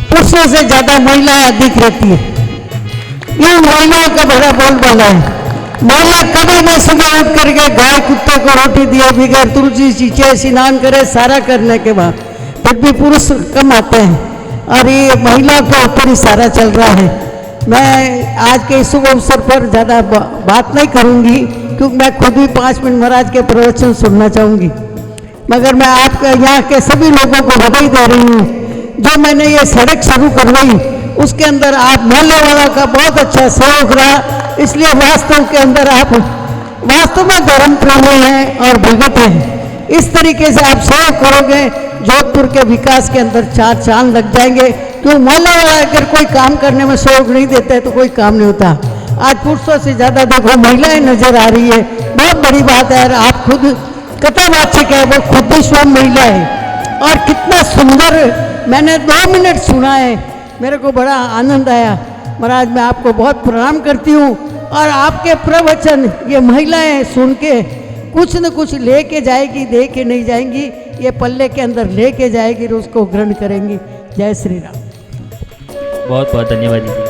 पुरुषों से ज़्यादा महिलाएं अधिक रहती है। ये महिलाओं का बड़ा बोलबाला है। महिला कभी न सुबह उठ करके गाय कुत्ते को रोटी दिए बगैर तुलसी सींचे स्नान करे सारा करने के बाद, तब भी पुरुष कम आते हैं और ये महिलाओं के ऊपर ही सारा चल रहा है। मैं आज के शुभ अवसर पर ज़्यादा बात नहीं करूंगी क्योंकि मैं खुद भी 5 मिनट महाराज के प्रवचन सुनना चाहूँगी, मगर मैं आपके यहाँ के सभी लोगों को बधाई दे रही हूँ। जो मैंने ये सड़क शुरू करवाई उसके अंदर आप मोहल्ले वालों का बहुत अच्छा सहयोग रहा, इसलिए वास्तव के अंदर आप वास्तव में धर्म प्रेमी हैं और भगत हैं। इस तरीके से आप सहयोग करोगे जोधपुर के विकास के अंदर 4 चांद लग जाएंगे। क्यों मोहल्ले वाला अगर कोई काम करने में सहयोग नहीं देते तो कोई काम नहीं होता। आज पुरुषों से ज़्यादा देखो महिलाएं नजर आ रही है, बहुत बड़ी बात है। आप खुद कथावाचक है, वो खुद भी स्वयं महिला है और कितना सुंदर मैंने 2 मिनट सुना है, मेरे को बड़ा आनंद आया। महाराज मैं आपको बहुत प्रणाम करती हूँ और आपके प्रवचन ये महिलाएं सुन के कुछ न कुछ लेके जाएगी, दे के नहीं जाएंगी, ये पल्ले के अंदर लेके जाएगी और उसको ग्रहण करेंगी। जय श्री राम। बहुत बहुत धन्यवाद जी।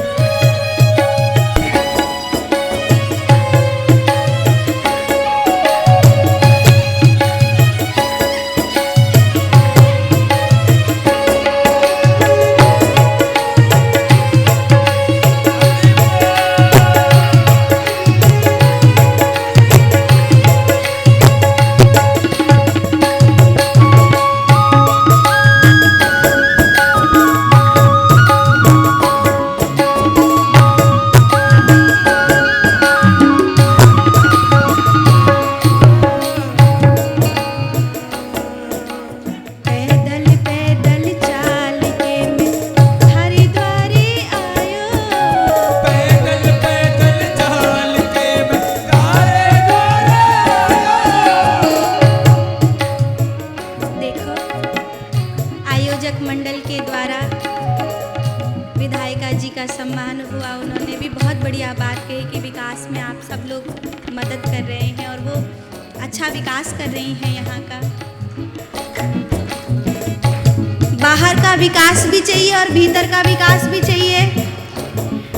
बाहर का विकास भी चाहिए और भीतर का विकास भी चाहिए।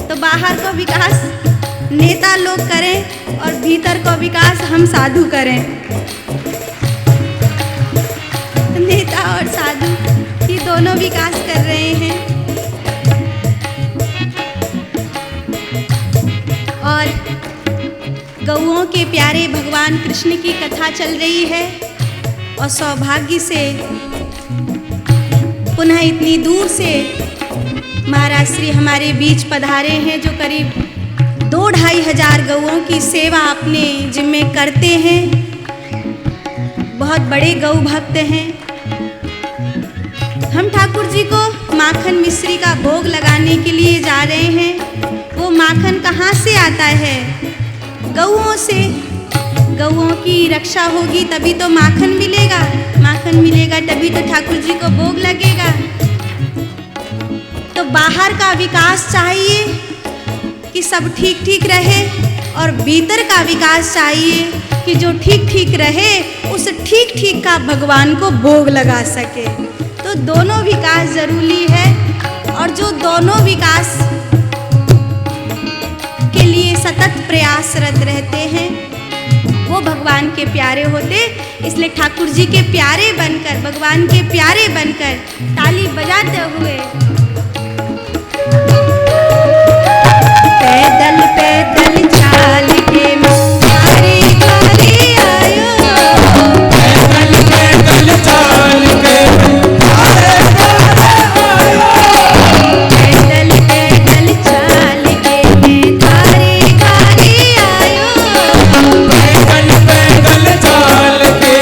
तो बाहर का विकास नेता लोग करें और भीतर का विकास हम साधु करें। नेता और साधु ये दोनों विकास कर रहे हैं और गौओं के प्यारे भगवान कृष्ण की कथा चल रही है और सौभाग्य से पुनः इतनी दूर से महाराज श्री हमारे बीच पधारे हैं, जो करीब 2-2.5 हजार गौओं की सेवा अपने जिम्मे करते हैं। बहुत बड़े गौ भक्त हैं ठाकुर जी को माखन मिश्री का भोग लगाने के लिए जा रहे हैं। वो माखन कहाँ से आता है? गऊओं से। गऊओं की रक्षा होगी तभी तो माखन मिलेगा, माखन मिलेगा तभी तो ठाकुर जी को भोग लगेगा। तो बाहर का विकास चाहिए कि सब ठीक ठीक रहे, और भीतर का विकास चाहिए कि जो ठीक ठीक रहे उस ठीक ठीक का भगवान को भोग लगा सके। तो दोनों विकास जरूरी है, और जो दोनों विकास के लिए सतत प्रयासरत रहते हैं वो भगवान के प्यारे होते। इसलिए ठाकुर जी के प्यारे बनकर, भगवान के प्यारे बनकर ताली बजाते हुए पैदल पैदल चाल के प्यारे घरे आयो, पैदल पैदल चाल के पैदल पैदल चाल के तारे घरे आयो, पैदल पैदल चाल के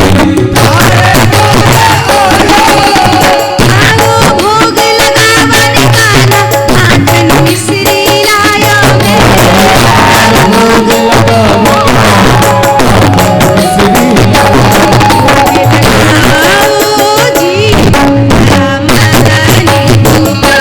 आओ भोग लगावन काना माखन मिश्री लायो आओ जी राम रानी गोपाल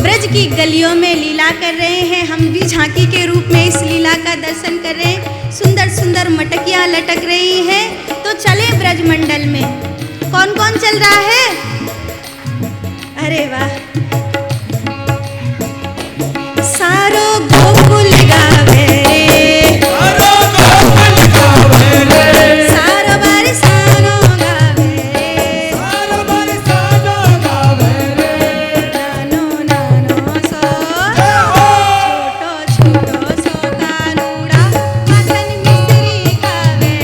ब्रज की गलियों में लीला कर रहे हैं। हम भी झांकी के रूप में इस लीला का दर्शन कर रहे हैं। सुंदर सुंदर मटकियां लटक रही हैं। तो चले ब्रज मंडल में। कौन कौन चल रहा है? अरे वाह। सारो गोकुल गावे सारो बरसानो गावे नानो नानो सो छोटो छोटो सो कानूड़ा माखन मिश्री खावे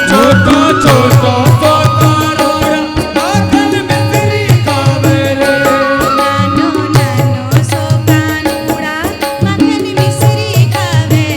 छोटो छोटो सो कानूड़ा माखन मिश्री खावे रे। नानो नानो सो कानूड़ा माखन मिश्री खावे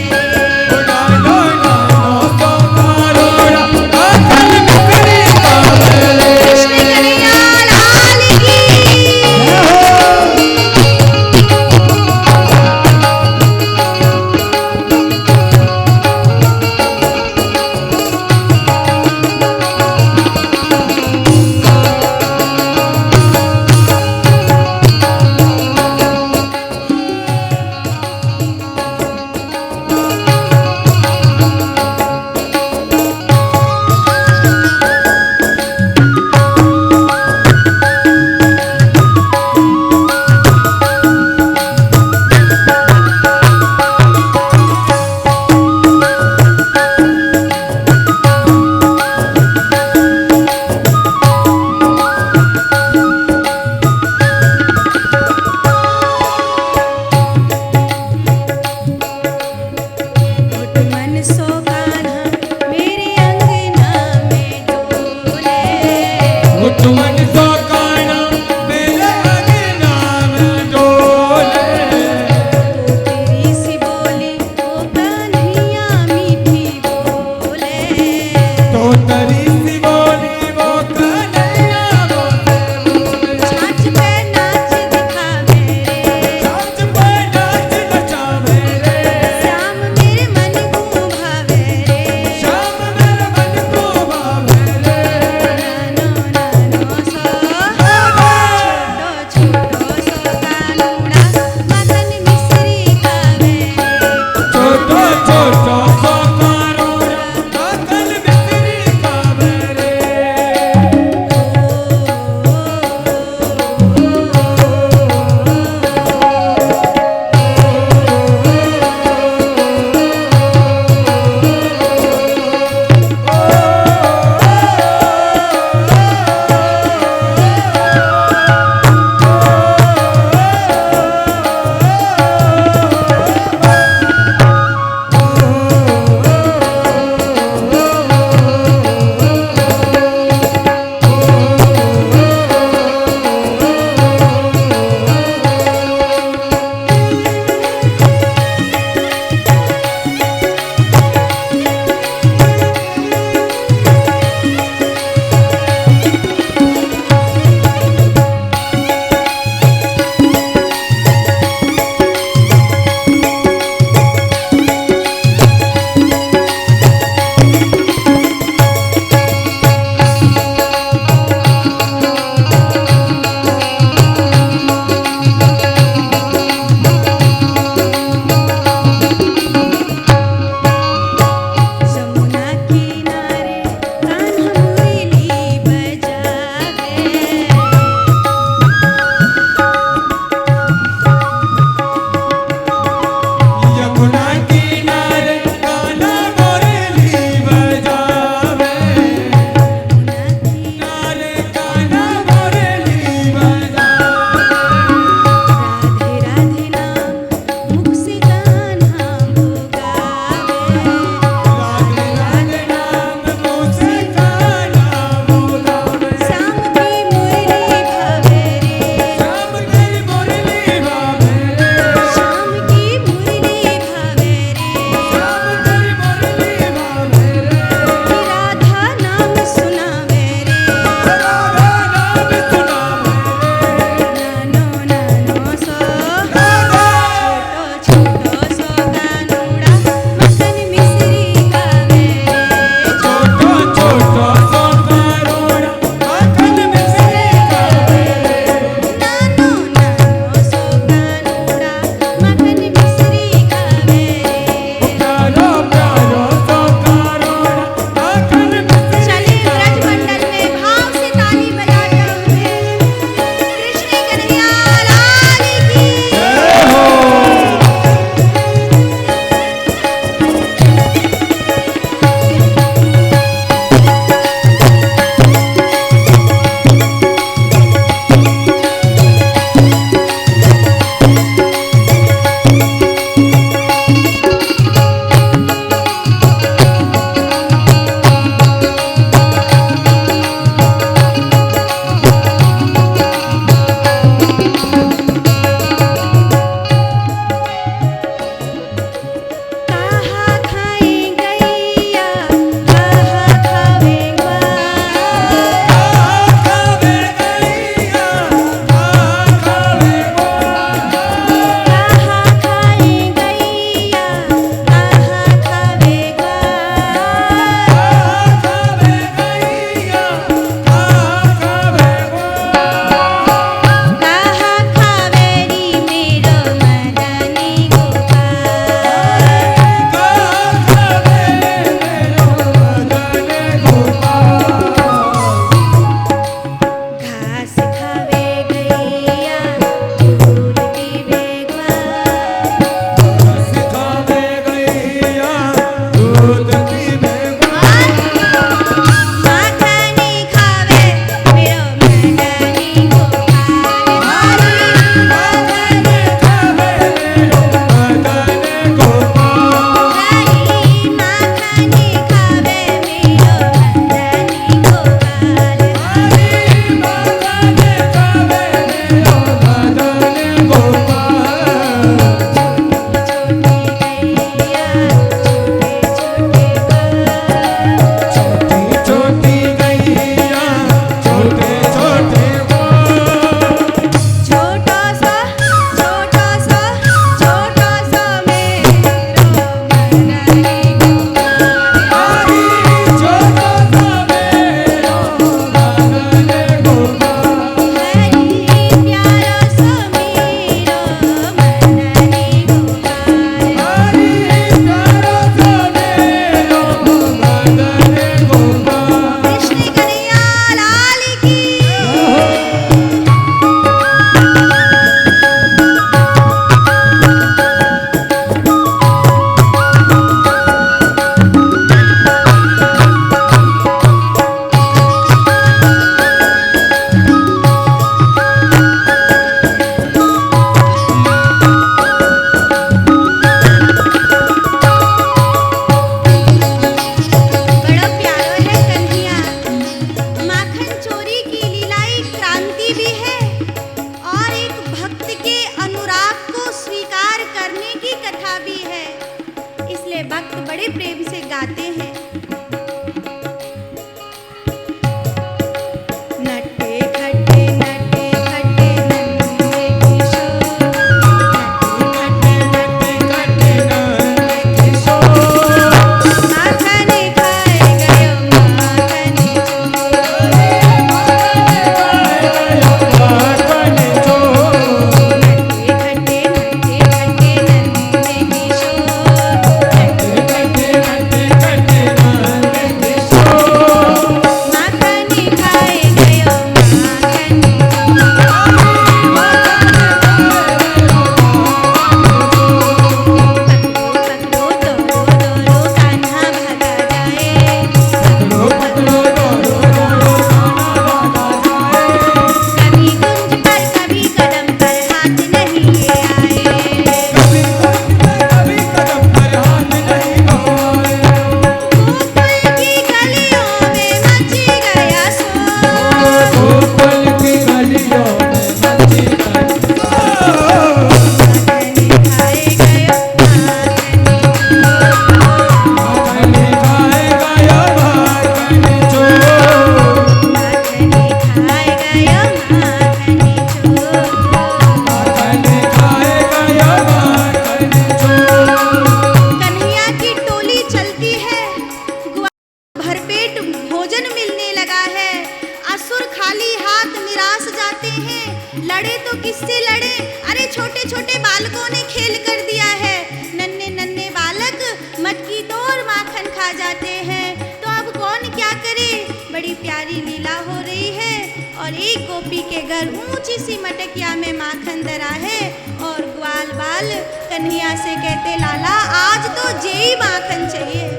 लड़े तो किससे लड़े? अरे छोटे छोटे बालकों ने खेल कर दिया है। नन्हे नन्हे बालक मटकी तोड़ माखन खा जाते हैं, तो अब कौन क्या करे? बड़ी प्यारी लीला हो रही है और एक गोपी के घर ऊंची सी मटकिया में माखन धरा है और ग्वाल बाल कन्हैया से कहते, लाला आज तो जेई माखन चाहिए।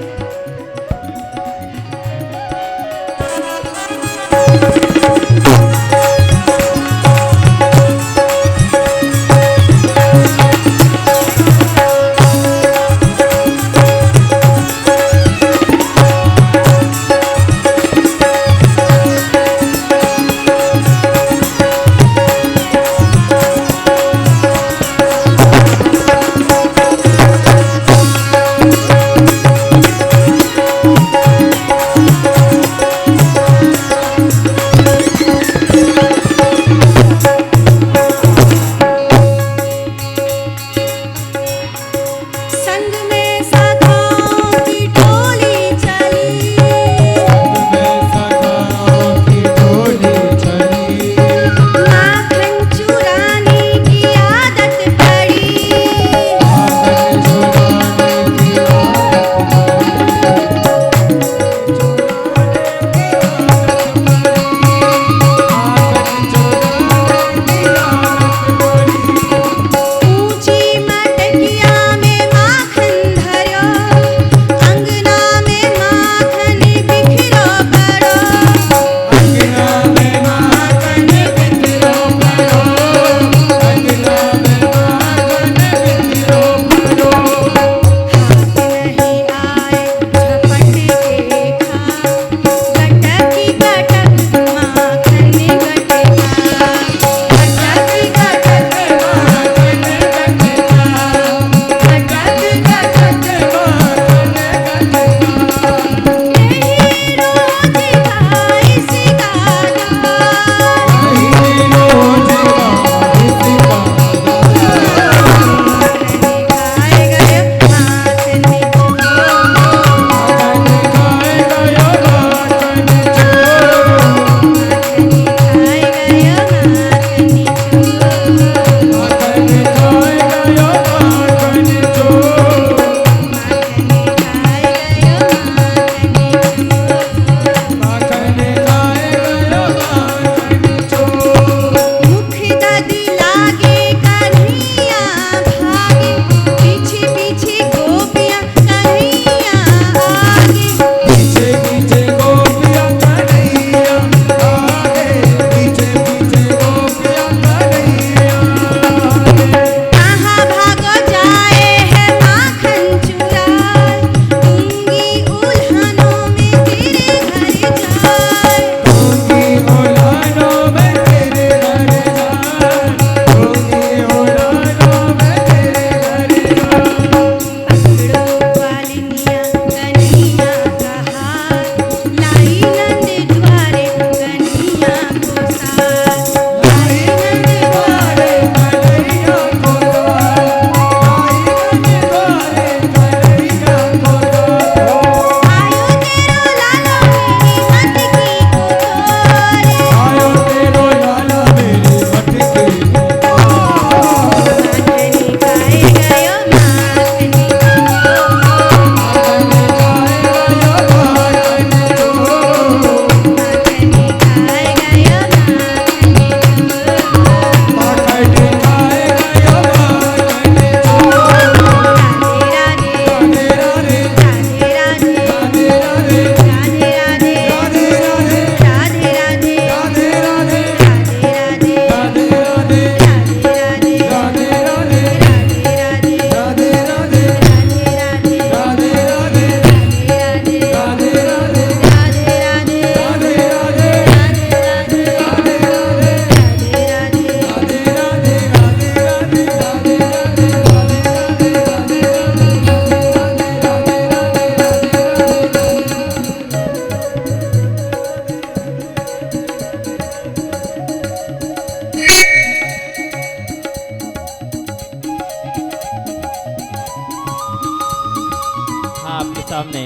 सामने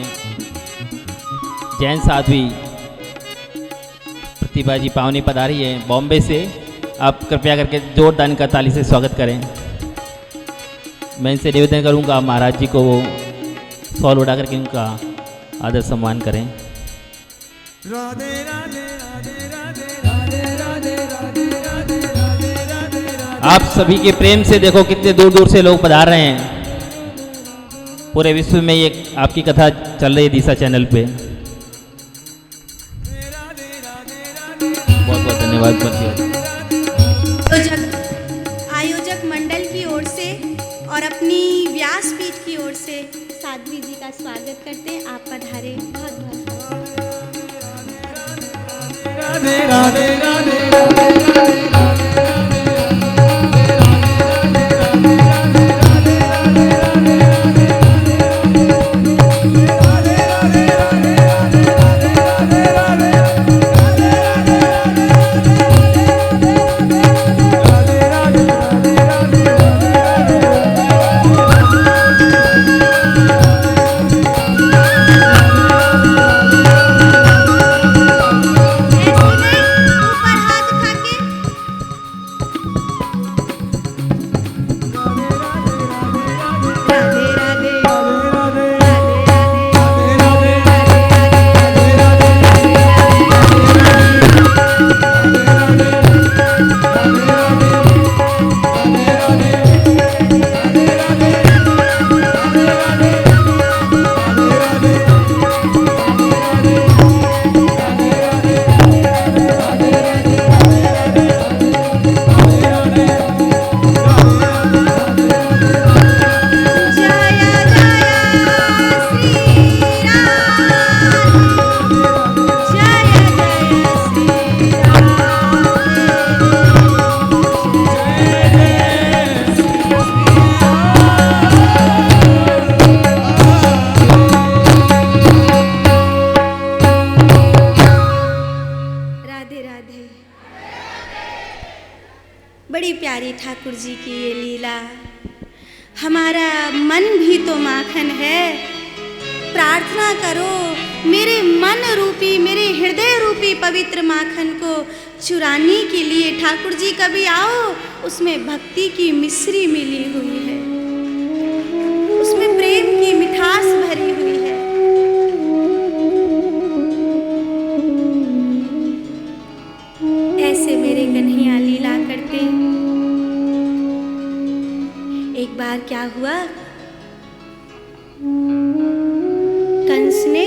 जैन साध्वी प्रतिभा जी पावनी पधारी है बॉम्बे से। आप कृपया करके जोरदार का ताली से स्वागत करें। मैं इनसे निवेदन करूंगा महाराज जी को वो शॉल उड़ा करके उनका आदर सम्मान करें। राधे राधे राधे राधे राधे राधे राधे राधे राधे राधे राधे। आप सभी के प्रेम से देखो कितने दूर दूर से लोग पधार रहे हैं। पूरे विश्व में ये आपकी कथा चल रही है दिशा चैनल पे। बहुत बहुत धन्यवाद। आयोजक मंडल की ओर से और अपनी व्यासपीठ की ओर से साध्वी जी का स्वागत करते हैं। आप पधारे। बहुत बहुत राधे राधे राधे राधे बड़ी प्यारी ठाकुर जी की ये लीला। हमारा मन भी तो माखन है। प्रार्थना करो मेरे मन रूपी, मेरे हृदय रूपी पवित्र माखन को चुराने के लिए। ठाकुर जी कभी आओ, उसमें भक्ति की मिश्री मिली हुई है, उसमें प्रेम की मिठास भरी हुई है। ऐसे मेरे कन्हैया लीला करते। एक बार क्या हुआ, कंस ने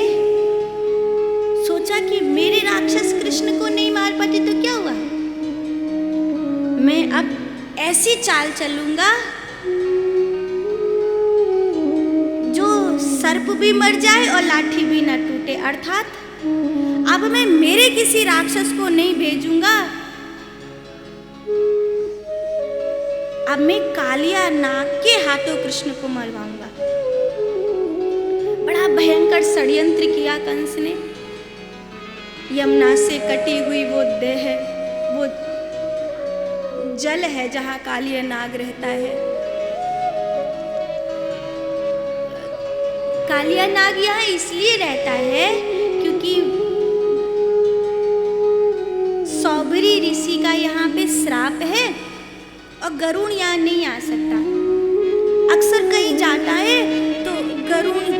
सोचा कि मेरे राक्षस कृष्ण को नहीं मार पाते तो क्या हुआ, मैं अब ऐसी चाल चलूंगा जो सर्प भी मर जाए और लाठी भी न टूटे। अर्थात अब मैं मेरे किसी राक्षस को नहीं भेजूंगा, अब मैं कालिया नाग के हाथों कृष्ण को मरवाऊंगा। बड़ा भयंकर षड्यंत्र किया कंस ने। यमुना से कटी हुई वो देह, वो जल है जहां कालिया नाग रहता है। कालिया नाग यहाँ इसलिए रहता है क्योंकि सौभरी ऋषि का यहाँ पे श्राप है और गरुड़ यहाँ नहीं आ सकता। अक्सर कहीं जाता है तो गरुड़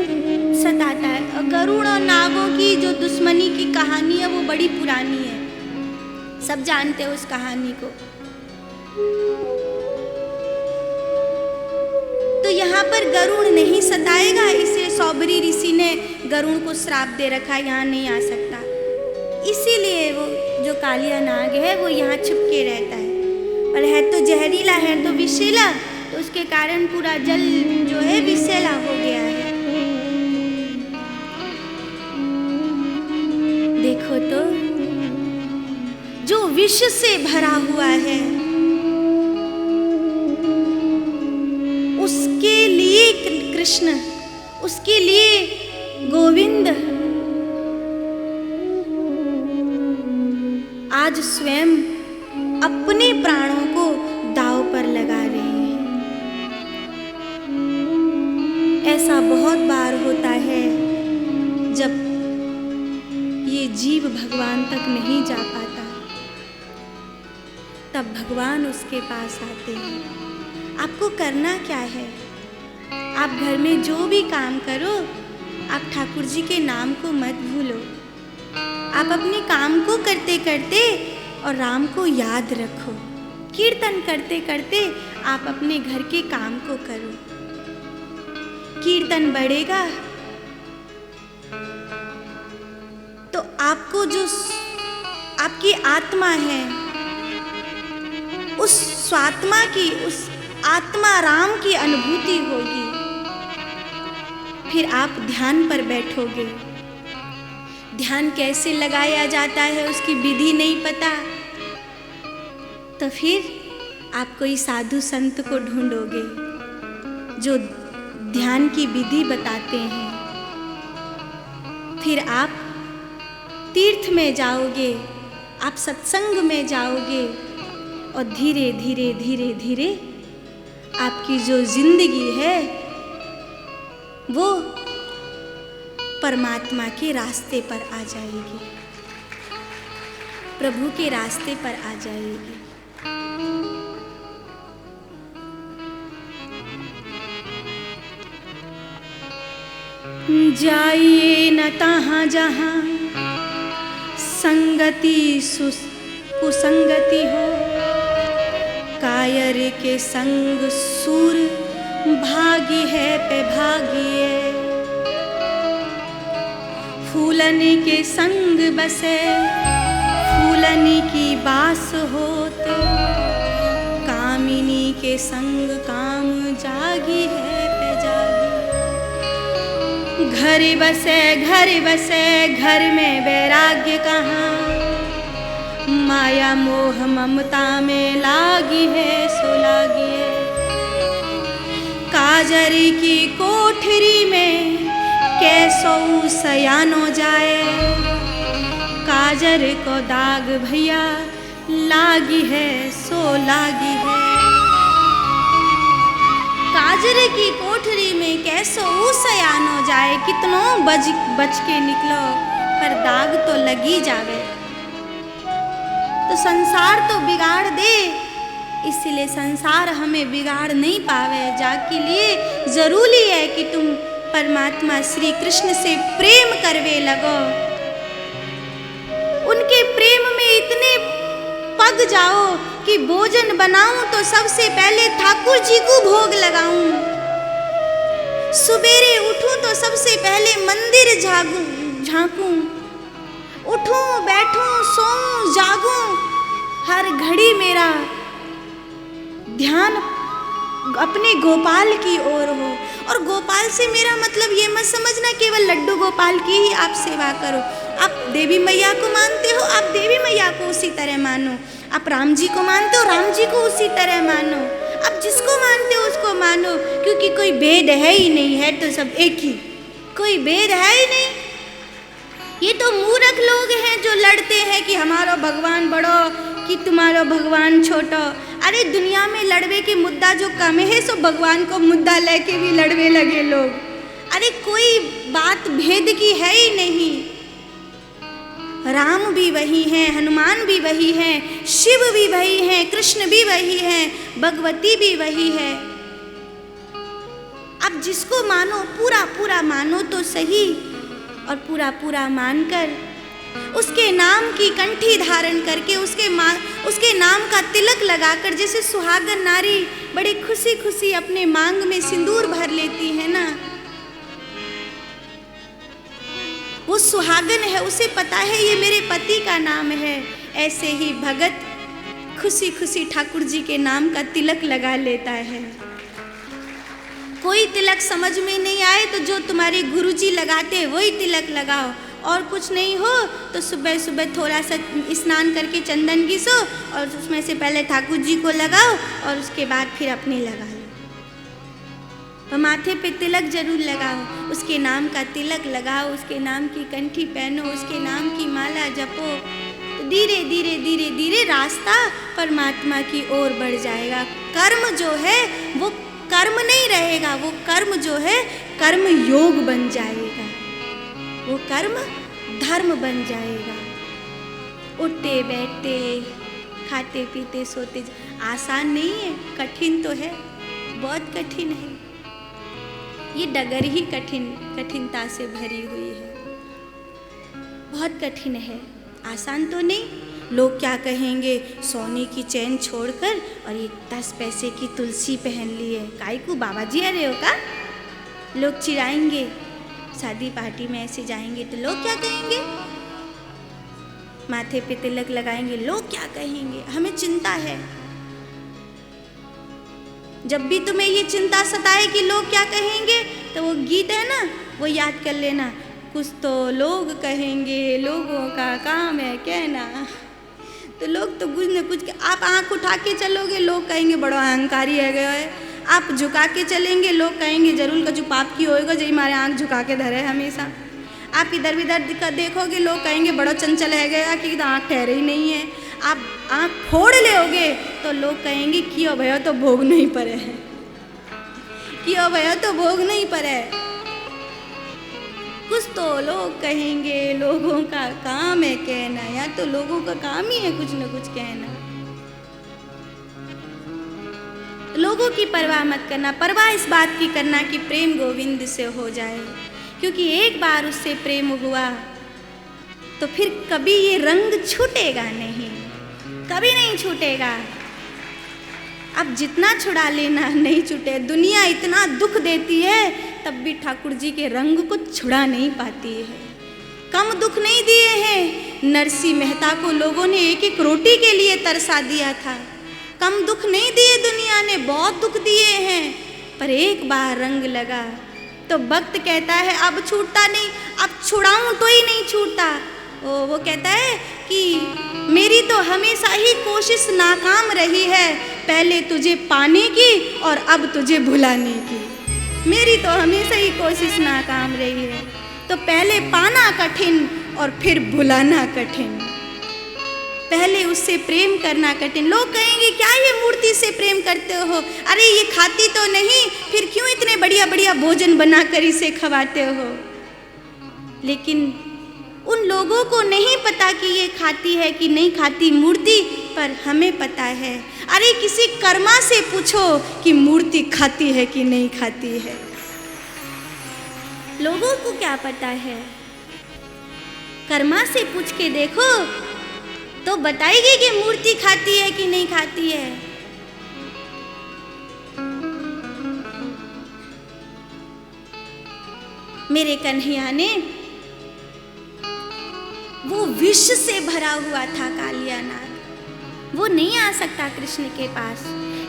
सताता है, और गरुड़ और नागों की जो दुश्मनी की कहानी है वो बड़ी पुरानी है, सब जानते हो उस कहानी को। तो यहाँ पर गरुड़ नहीं सताएगा, इसलिए सौभरी ऋषि ने गरुड़ को श्राप दे रखा, यहाँ नहीं आ सकता। इसीलिए वो जो कालिया नाग है वो यहाँ छुप के रहता है, पर है तो जहरीला, है तो विषैला, तो उसके कारण पूरा जल जो है विषैला हो गया है। देखो तो जो विष से भरा हुआ है उसके लिए कृष्ण, उसके लिए गोविंद आज स्वयं अपने प्राणों को दांव पर लगा रहे हैं। ऐसा बहुत बार होता है जब ये जीव भगवान तक नहीं जा पाता। तब भगवान उसके पास आते हैं। आपको करना क्या है? आप घर में जो भी काम करो, आप ठाकुर जी के नाम को मत भूलो। आप अपने काम को करते करते और राम को याद रखो। कीर्तन करते करते आप अपने घर के काम को करो। कीर्तन बढ़ेगा तो आपको जो आपकी आत्मा है, उस स्वात्मा की, उस आत्मा राम की अनुभूति होगी। फिर आप ध्यान पर बैठोगे। ध्यान कैसे लगाया जाता है उसकी विधि नहीं पता, तो फिर आप कोई साधु संत को ढूंढोगे जो ध्यान की विधि बताते हैं। फिर आप तीर्थ में जाओगे, आप सत्संग में जाओगे और धीरे धीरे धीरे धीरे आपकी जो जिंदगी है वो परमात्मा के रास्ते पर आ जाएगी, प्रभु के रास्ते पर आ जाएगी। जाइए न तहाँ जहाँ संगति कुसंगति हो, कायर के संग सूर भागी है पे भागिए। फूलनी के संग बसे फूलनी की बास होते, कामिनी के संग काम जागी है पे जागी। घर बसे घर में वैराग्य कहाँ, माया मोह ममता में लागी है सो लागी है। काजरी की कोठरी में कैसो सयानो जाए, काजर को दाग भैया लागी है सो लागी है। काजर की कोठरी में कैसो सयानो जाए, कितनों बच के निकलो पर दाग तो लगी जावे। तो संसार तो बिगाड़ दे, इसलिए संसार हमें बिगाड़ नहीं पावे। जाके लिए जरूरी है कि तुम परमात्मा श्री कृष्ण से प्रेम करवे लगो, उनके प्रेम में इतने पग जाओ कि भोजन बनाऊं तो सबसे पहले ठाकुर जी को भोग लगाऊं, सुबेरे उठूं तो सबसे पहले मंदिर झांकूं, उठूं बैठूं सोऊं जागूं, हर घड़ी मेरा ध्यान अपने गोपाल की ओर हो। और गोपाल से मेरा मतलब ये मत समझना केवल लड्डू गोपाल की ही आप सेवा करो। आप देवी मैया को मानते हो, आप देवी मैया को उसी तरह मानो। आप राम जी को मानते हो, राम जी को उसी तरह मानो। आप जिसको मानते हो उसको मानो, क्योंकि कोई भेद है ही नहीं, है तो सब एक ही, कोई भेद है ही नहीं। ये तो मूर्ख लोग हैं जो लड़ते हैं कि हमारा भगवान बड़ो कि तुम्हारा भगवान छोटो। अरे दुनिया में लड़वे के मुद्दा जो कम है सो भगवान को मुद्दा लेके भी लड़वे लगे लोग। अरे कोई बात भेद की है ही नहीं। राम भी वही हैं, हनुमान भी वही हैं, शिव भी वही हैं, कृष्ण भी वही हैं, भगवती भी वही है। अब जिसको मानो पूरा पूरा मानो तो सही, और पूरा पूरा मानकर उसके नाम की कंठी धारण करके उसके नाम का तिलक लगाकर, जैसे सुहागन नारी बड़ी खुशी खुशी अपने मांग में सिंदूर भर लेती है ना, वो सुहागन है, उसे पता है ये मेरे पति का नाम है। ऐसे ही भगत खुशी खुशी ठाकुर जी के नाम का तिलक लगा लेता है। कोई तिलक समझ में नहीं आए तो जो तुम्हारे गुरुजी लगाते हैं वही तिलक लगाओ, और कुछ नहीं हो तो सुबह सुबह थोड़ा सा स्नान करके चंदन घिसो और उसमें से पहले ठाकुर जी को लगाओ और उसके बाद फिर अपने लगा लो। तो माथे पे तिलक जरूर लगाओ, उसके नाम का तिलक लगाओ, उसके नाम की कंठी पहनो, उसके नाम की माला जपो। तो धीरे धीरे धीरे धीरे रास्ता परमात्मा की ओर बढ़ जाएगा। कर्म जो है वो कर्म नहीं रहेगा, वो कर्म जो है कर्म योग बन जाएगा, वो कर्म धर्म बन जाएगा। उठते बैठते खाते पीते सोते आसान नहीं है, कठिन तो है, बहुत कठिन है। ये डगर ही कठिनता से भरी हुई है, बहुत कठिन है, आसान तो नहीं। लोग क्या कहेंगे, सोने की चैन छोड़कर और ये 10 पैसे की तुलसी पहन ली है, काय को बाबा जी आ रहे हो का? लोग चिढ़ाएंगे। शादी पार्टी में ऐसे जाएंगे तो लोग क्या कहेंगे, माथे पे तिलक लगाएंगे, लोग क्या कहेंगे, हमें चिंता है। जब भी तुम्हें ये चिंता सताए कि लोग क्या कहेंगे, तो वो गीत है ना, वो याद कर लेना, कुछ तो लोग कहेंगे, लोगों का काम है कहना। तो लोग तो कुछ न कुछ, आप आंख उठा के चलोगे, लोग कहेंगे बड़ा अहंकारी है गया है। आप झुका के चलेंगे, लोग कहेंगे जरूर का जो पाप की होएगा, जो हमारे आंख झुका के धरे हमेशा। आप इधर उधर देखोगे, लोग कहेंगे बड़ा चंचल है गया कि आँख ठहरे ही नहीं है। आप आँख फोड़ लोगे तो लोग कहेंगे क्यों भैया तो भोग नहीं पड़े है, क्यों भैया तो भोग नहीं पड़े। कुछ तो लोग कहेंगे, लोगों का काम है कहना, या तो लोगों का काम ही है कुछ न कुछ कहना। लोगों की परवाह मत करना, परवाह इस बात की करना कि प्रेम गोविंद से हो जाए, क्योंकि एक बार उससे प्रेम हुआ तो फिर कभी ये रंग छूटेगा नहीं, कभी नहीं छूटेगा। अब जितना छुड़ा लेना नहीं छूटे। दुनिया इतना दुख देती है तब भी ठाकुर जी के रंग को छुड़ा नहीं पाती है। कम दुख नहीं दिए हैं, नरसिंह मेहता को लोगों ने एक एक रोटी के लिए तरसा दिया था। कम दुख नहीं दिए दुनिया ने, बहुत दुख दिए हैं, पर एक बार रंग लगा तो भक्त कहता है अब छूटता नहीं, अब छुड़ाऊं तो ही नहीं छूटता। वो कहता है कि मेरी तो हमेशा ही कोशिश नाकाम रही है, पहले तुझे पाने की और अब तुझे भुलाने की। मेरी तो हमेशा ही कोशिश नाकाम रही है, तो पहले पाना कठिन और फिर भुलाना कठिन, पहले उससे प्रेम करना कठिन। लोग कहेंगे क्या ये मूर्ति से प्रेम करते हो, अरे ये खाती तो नहीं, फिर क्यों इतने बढ़िया बढ़िया भोजन बनाकर इसे खवाते हो। लेकिन उन लोगों को नहीं पता कि ये खाती है कि नहीं खाती मूर्ति, पर हमें पता है। अरे किसी कर्मा से पूछो कि मूर्ति खाती है कि नहीं खाती है, लोगों को क्या पता है। कर्मा से पूछ के देखो तो बताएगी कि मूर्ति खाती है कि नहीं खाती है। मेरे कन्हैया ने वो विष से भरा हुआ था कालिया नाग, वो नहीं आ सकता कृष्ण के पास।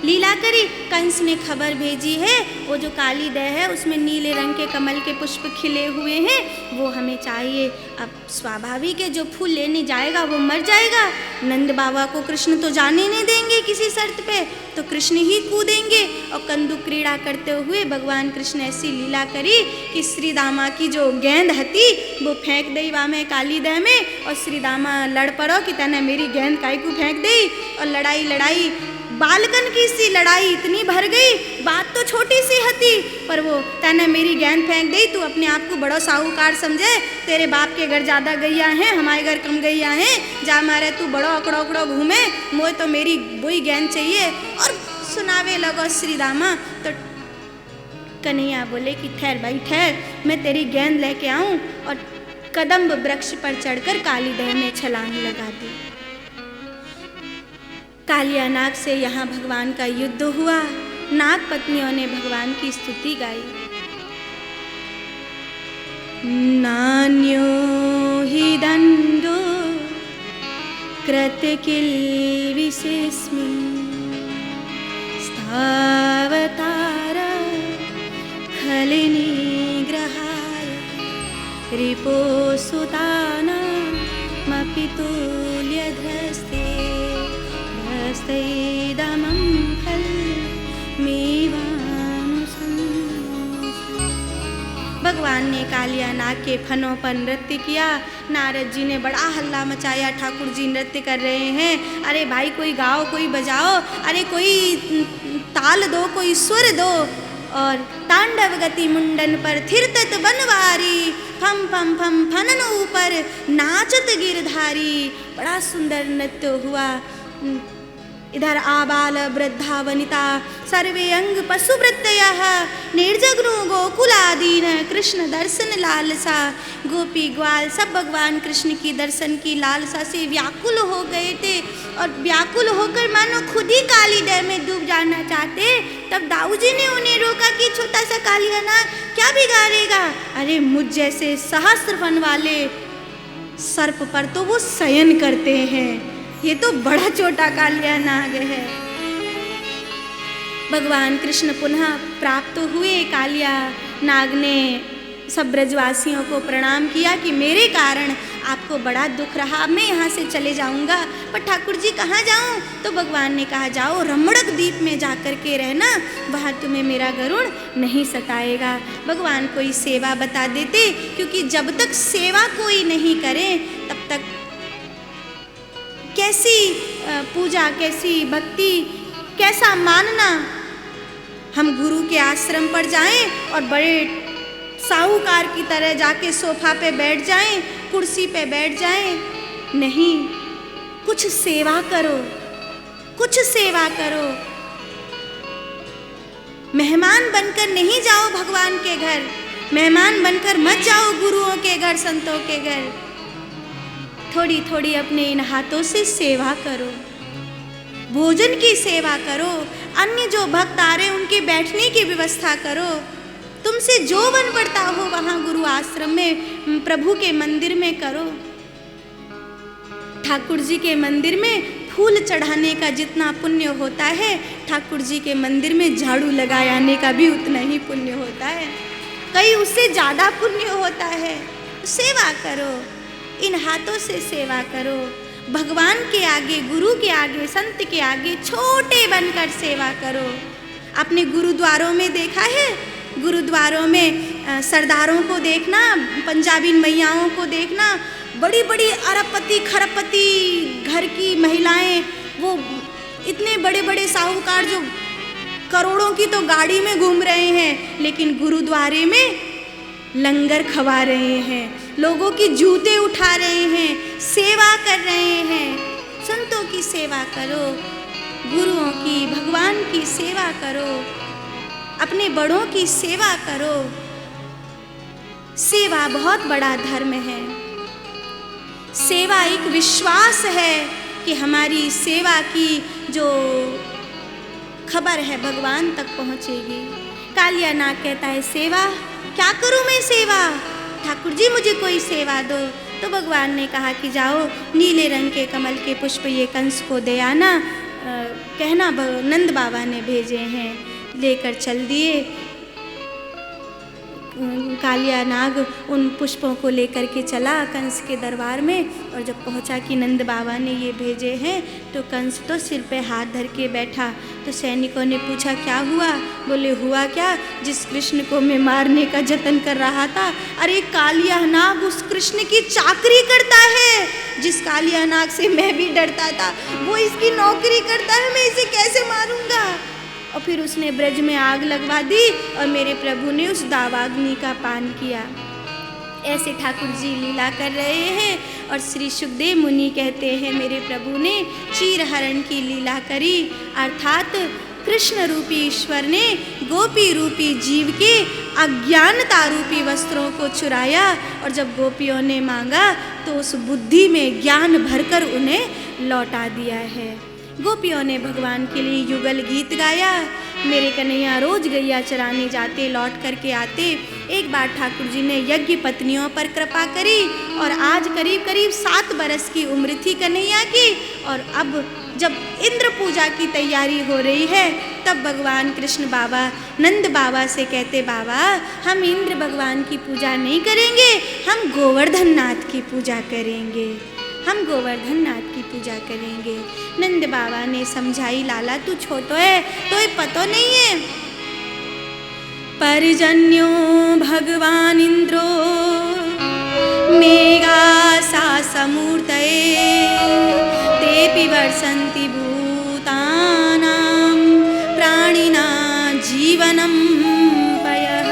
लीला करी, कंस ने खबर भेजी है वो जो काली दह है उसमें नीले रंग के कमल के पुष्प खिले हुए हैं, वो हमें चाहिए। अब स्वाभाविक है जो फूल लेने जाएगा वो मर जाएगा। नंद बाबा को कृष्ण तो जाने नहीं देंगे किसी शर्त पे, तो कृष्ण ही कूदेंगे। और कंदु क्रीड़ा करते हुए भगवान कृष्ण ऐसी लीला करी कि श्री दामा की जो गेंद हती वो फेंक दई वहाँ में काली दह में, और श्री दामा लड़ पड़ो कि तने मेरी गेंद काई को फेंक दई। और लड़ाई बालकन की सी लड़ाई इतनी भर गई, बात तो छोटी सी हती, पर वो तने मेरी गेंद फेंक दी, तू अपने आप को बड़ा साहूकार समझे, तेरे बाप के घर ज़्यादा गैया हैं, हमारे घर कम गैया हैं, जा मारे तू बड़ा अकड़ो अकड़ो घूमे, मोए तो मेरी वही गेंद चाहिए। और सुनावे लगो श्री दामा। तो कन्हैया बोले कि ठहर भाई ठहर, मैं तेरी गेंद लेके आऊँ। और कदम्ब वृक्ष पर चढ़कर काली दह में छलांग लगा दी। कालिया नाग से यहाँ भगवान का युद्ध हुआ। नाग पत्नियों ने भगवान की स्तुति गाई। नान्यो हि दंडो कृतकिल्बिषेऽस्मिन् स्थावतार खलनिग्रहाय रिपोसुतानामपि तुल्यधस्ते दमं भगवान ने कालिया नाग के फनों पर नृत्य किया। नारद जी ने बड़ा हल्ला मचाया, ठाकुर जी नृत्य कर रहे हैं, अरे भाई कोई गाओ कोई बजाओ, अरे कोई ताल दो कोई सुर दो। और तांडव गति मुंडन पर थिरतत बनवारी, फम फम फम फनन ऊपर नाचत गिरधारी। बड़ा सुंदर नृत्य हुआ। इधर आबाल वृद्धा वनिता सर्वे अंग पशुवृत्तयः निर्जग्नु गोकुलादीन कृष्ण दर्शन लालसा। गोपी ग्वाल सब भगवान कृष्ण की दर्शन की लालसा से व्याकुल हो गए थे और व्याकुल होकर मानो खुद ही काली डैम में डूब जाना चाहते। तब दाऊ जी ने उन्हें रोका कि छोटा सा कालिया नाग क्या बिगाड़ेगा, अरे मुझ जैसे सहस्त्र फन वाले सर्प पर तो वो शयन करते हैं, ये तो बड़ा छोटा कालिया नाग है। भगवान कृष्ण पुनः प्राप्त हुए। कालिया नाग ने सब ब्रजवासियों को प्रणाम किया कि मेरे कारण आपको बड़ा दुख रहा, मैं यहाँ से चले जाऊँगा, पर ठाकुर जी कहाँ जाऊँ? तो भगवान ने कहा जाओ रमणक द्वीप में जा कर के रहना, वहाँ तुम्हें मेरा गरुड़ नहीं सताएगा। भगवान कोई सेवा बता देते, क्योंकि जब तक सेवा कोई नहीं करे तब तक कैसी पूजा, कैसी भक्ति, कैसा मानना। हम गुरु के आश्रम पर जाएं और बड़े साहूकार की तरह जाके सोफा पे बैठ जाएं, कुर्सी पे बैठ जाएं, नहीं, कुछ सेवा करो, कुछ सेवा करो। मेहमान बनकर नहीं जाओ भगवान के घर, मेहमान बनकर मत जाओ गुरुओं के घर, संतों के घर। थोड़ी थोड़ी अपने इन हाथों से सेवा करो, भोजन की सेवा करो, अन्य जो भक्त आ रहे उनके बैठने की व्यवस्था करो। तुमसे जो बन पड़ता हो वहाँ गुरु आश्रम में, प्रभु के मंदिर में करो। ठाकुर जी के मंदिर में फूल चढ़ाने का जितना पुण्य होता है, ठाकुर जी के मंदिर में झाड़ू लगाए आने का भी उतना ही पुण्य होता है, कहीं उससे ज़्यादा पुण्य होता है। सेवा करो, इन हाथों से सेवा करो। भगवान के आगे, गुरु के आगे, संत के आगे छोटे बनकर सेवा करो। आपने गुरुद्वारों में देखा है, गुरुद्वारों में सरदारों को देखना, पंजाबी मैयाओं को देखना, बड़ी बड़ी अरबपति खरबपति घर की महिलाएं, वो इतने बड़े बड़े साहूकार जो करोड़ों की तो गाड़ी में घूम रहे हैं, लेकिन गुरुद्वारे में लंगर खवा रहे हैं, लोगों की जूते उठा रहे हैं, सेवा कर रहे हैं। संतों की सेवा करो, गुरुओं की, भगवान की सेवा करो, अपने बड़ों की सेवा करो। सेवा बहुत बड़ा धर्म है। सेवा एक विश्वास है कि हमारी सेवा की जो खबर है भगवान तक पहुँचेगी। कालिया नाग कहता है सेवा क्या करूँ मैं सेवा, ठाकुर जी मुझे कोई सेवा दो। तो भगवान ने कहा कि जाओ नीले रंग के कमल के पुष्प ये कंस को दे आना, कहना नंद बाबा ने भेजे हैं। लेकर चल दिए। कालिया नाग उन पुष्पों को लेकर के चला कंस के दरबार में, और जब पहुंचा कि नंद बाबा ने ये भेजे हैं, तो कंस तो सिर पे हाथ धर के बैठा। तो सैनिकों ने पूछा क्या हुआ? बोले हुआ क्या, जिस कृष्ण को मैं मारने का जतन कर रहा था, अरे कालिया नाग उस कृष्ण की चाकरी करता है। जिस कालिया नाग से मैं भी डरता था वो इसकी नौकरी करता है, मैं इसे कैसे मारूंगा? और फिर उसने ब्रज में आग लगवा दी और मेरे प्रभु ने उस दावाग्नि का पान किया। ऐसे ठाकुर जी लीला कर रहे हैं। और श्री सुखदेव मुनि कहते हैं मेरे प्रभु ने चीरहरण की लीला करी, अर्थात कृष्ण रूपी ईश्वर ने गोपी रूपी जीव के अज्ञानता रूपी वस्त्रों को चुराया, और जब गोपियों ने मांगा तो उस बुद्धि में ज्ञान भरकर उन्हें लौटा दिया है। गोपियों ने भगवान के लिए युगल गीत गाया। मेरे कन्हैया रोज गैया चराने जाते, लौट करके आते। एक बार ठाकुर जी ने यज्ञ पत्नियों पर कृपा करी, और आज करीब करीब 7 बरस की उम्र थी कन्हैया की। और अब जब इंद्र पूजा की तैयारी हो रही है, तब भगवान कृष्ण बाबा नंद बाबा से कहते, बाबा हम इंद्र भगवान की पूजा नहीं करेंगे, हम गोवर्धन नाथ की पूजा करेंगे, हम गोवर्धन नाथ की पूजा करेंगे। नंद बाबा ने समझाई, लाला तू छोटो है तो ये पतो नहीं है। पर्जन्यो भगवान इंद्रो मेघा सा समूर्तये तेपि वर्षन्ति भूतानां प्राणिना जीवनम पयः।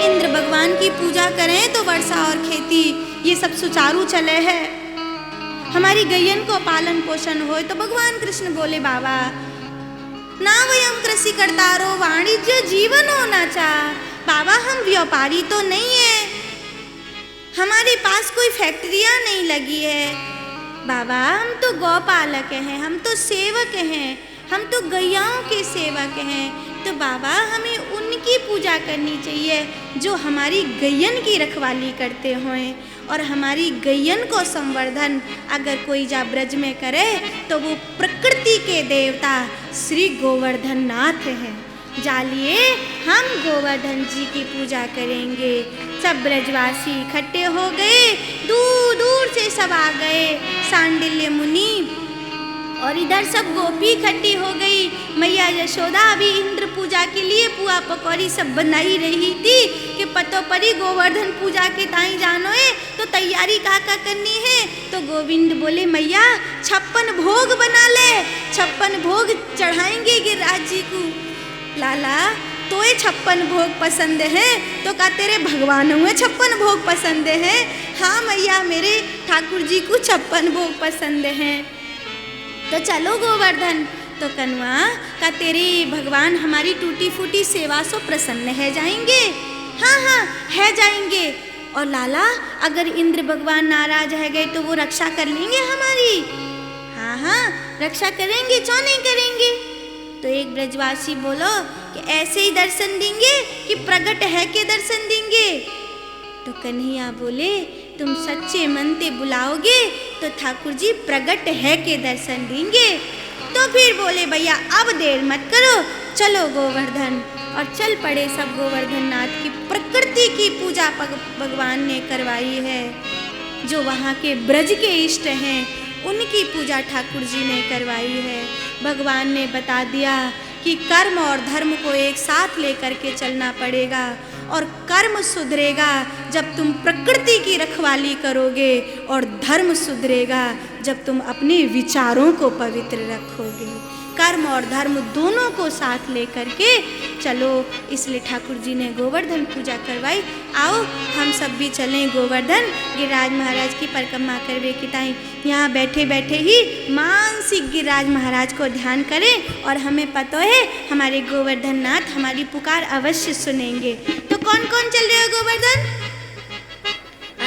इंद्र भगवान की पूजा करें तो वर्षा और खेती ये सब सुचारू चले है। हमारी गैयन को पालन पोषण हो। तो भगवान कृष्ण बोले बाबा ना वयम कृषि करतारो वाणिज्य जीवन होना चाह। बाबा हम व्यापारी तो नहीं है, हमारे पास कोई फैक्ट्रियाँ नहीं लगी है। बाबा हम तो गौपालक हैं, हम तो सेवक हैं, हम तो गैयाओं के सेवक हैं। तो बाबा हमें उनकी पूजा करनी चाहिए जो हमारी गैयन की रखवाली करते हों। और हमारी गैयन को संवर्धन अगर कोई जा ब्रज में करे तो वो प्रकृति के देवता श्री गोवर्धन नाथ हैं। जालिए हम गोवर्धन जी की पूजा करेंगे। सब ब्रजवासी इकट्ठे हो गए, दूर दूर से सब आ गए। सांडिल्य मुनि और इधर सब गोपी इकट्ठी हो गई। मैया यशोदा अभी इंद्र पूजा के लिए पुआ पकौड़ी सब बनाई रही थी कि पतो परी गोवर्धन पूजा के ताई जानो है तो तैयारी का करनी है। तो गोविंद बोले मैया 56 भोग बना ले, 56 भोग चढ़ाएंगे गिरिराज जी को। लाला तो ये 56 भोग पसंद है तो का तेरे भगवान हुए 56 भोग पसंद है? हाँ मैया मेरे ठाकुर जी को 56 भोग पसंद हैं। तो चलो गोवर्धन। तो कन्वा का तेरे भगवान हमारी टूटी फूटी सेवा से प्रसन्न है जाएंगे? हाँ हाँ है जाएंगे। और लाला अगर इंद्र भगवान नाराज है गए तो वो रक्षा कर लेंगे हमारी? हाँ हाँ रक्षा करेंगे, क्यों नहीं करेंगे। तो एक ब्रजवासी बोलो कि ऐसे ही दर्शन देंगे कि प्रकट है के दर्शन देंगे? तो कन्हैया बोले तुम सच्चे मन से बुलाओगे तो ठाकुर जी प्रकट है के दर्शन देंगे। तो फिर बोले भैया अब देर मत करो, चलो गोवर्धन। और चल पड़े सब गोवर्धन नाथ की। प्रकृति की पूजा भगवान ने करवाई है। जो वहाँ के ब्रज के इष्ट हैं उनकी पूजा ठाकुर जी ने करवाई है। भगवान ने बता दिया कि कर्म और धर्म को एक साथ लेकर के चलना पड़ेगा। और कर्म सुधरेगा जब तुम प्रकृति की रखवाली करोगे, और धर्म सुधरेगा जब तुम अपने विचारों को पवित्र रखोगे। कर्म और धर्म दोनों को साथ लेकर के चलो, इसलिए ठाकुर जी ने गोवर्धन पूजा करवाई। आओ हम सब भी चलें गोवर्धन गिरिराज महाराज की परिक्रमा करवे की टाइम। यहाँ बैठे बैठे ही मानसिक गिरिराज महाराज को ध्यान करें और हमें पता है हमारे गोवर्धन नाथ हमारी पुकार अवश्य सुनेंगे। तो कौन कौन चल रहे हो गोवर्धन?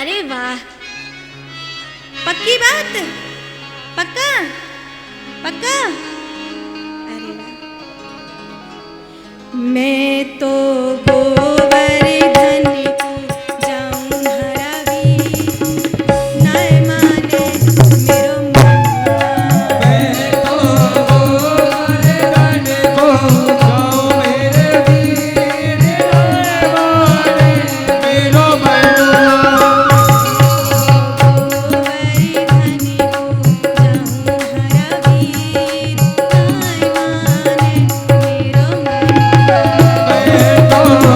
अरे वाह, पक्की बात? पक्का पक्का? अरे वाह। मैं तो गोवर्धन को जाऊं हरावी, नाय माने मेरो मनुआ। मैं तो गोवर्धन को जाऊं मेरे वीर, नाय माने मेरो मनुआ। गोवर्धन को जाऊं हरावी, नाय माने मेरो मनुआ।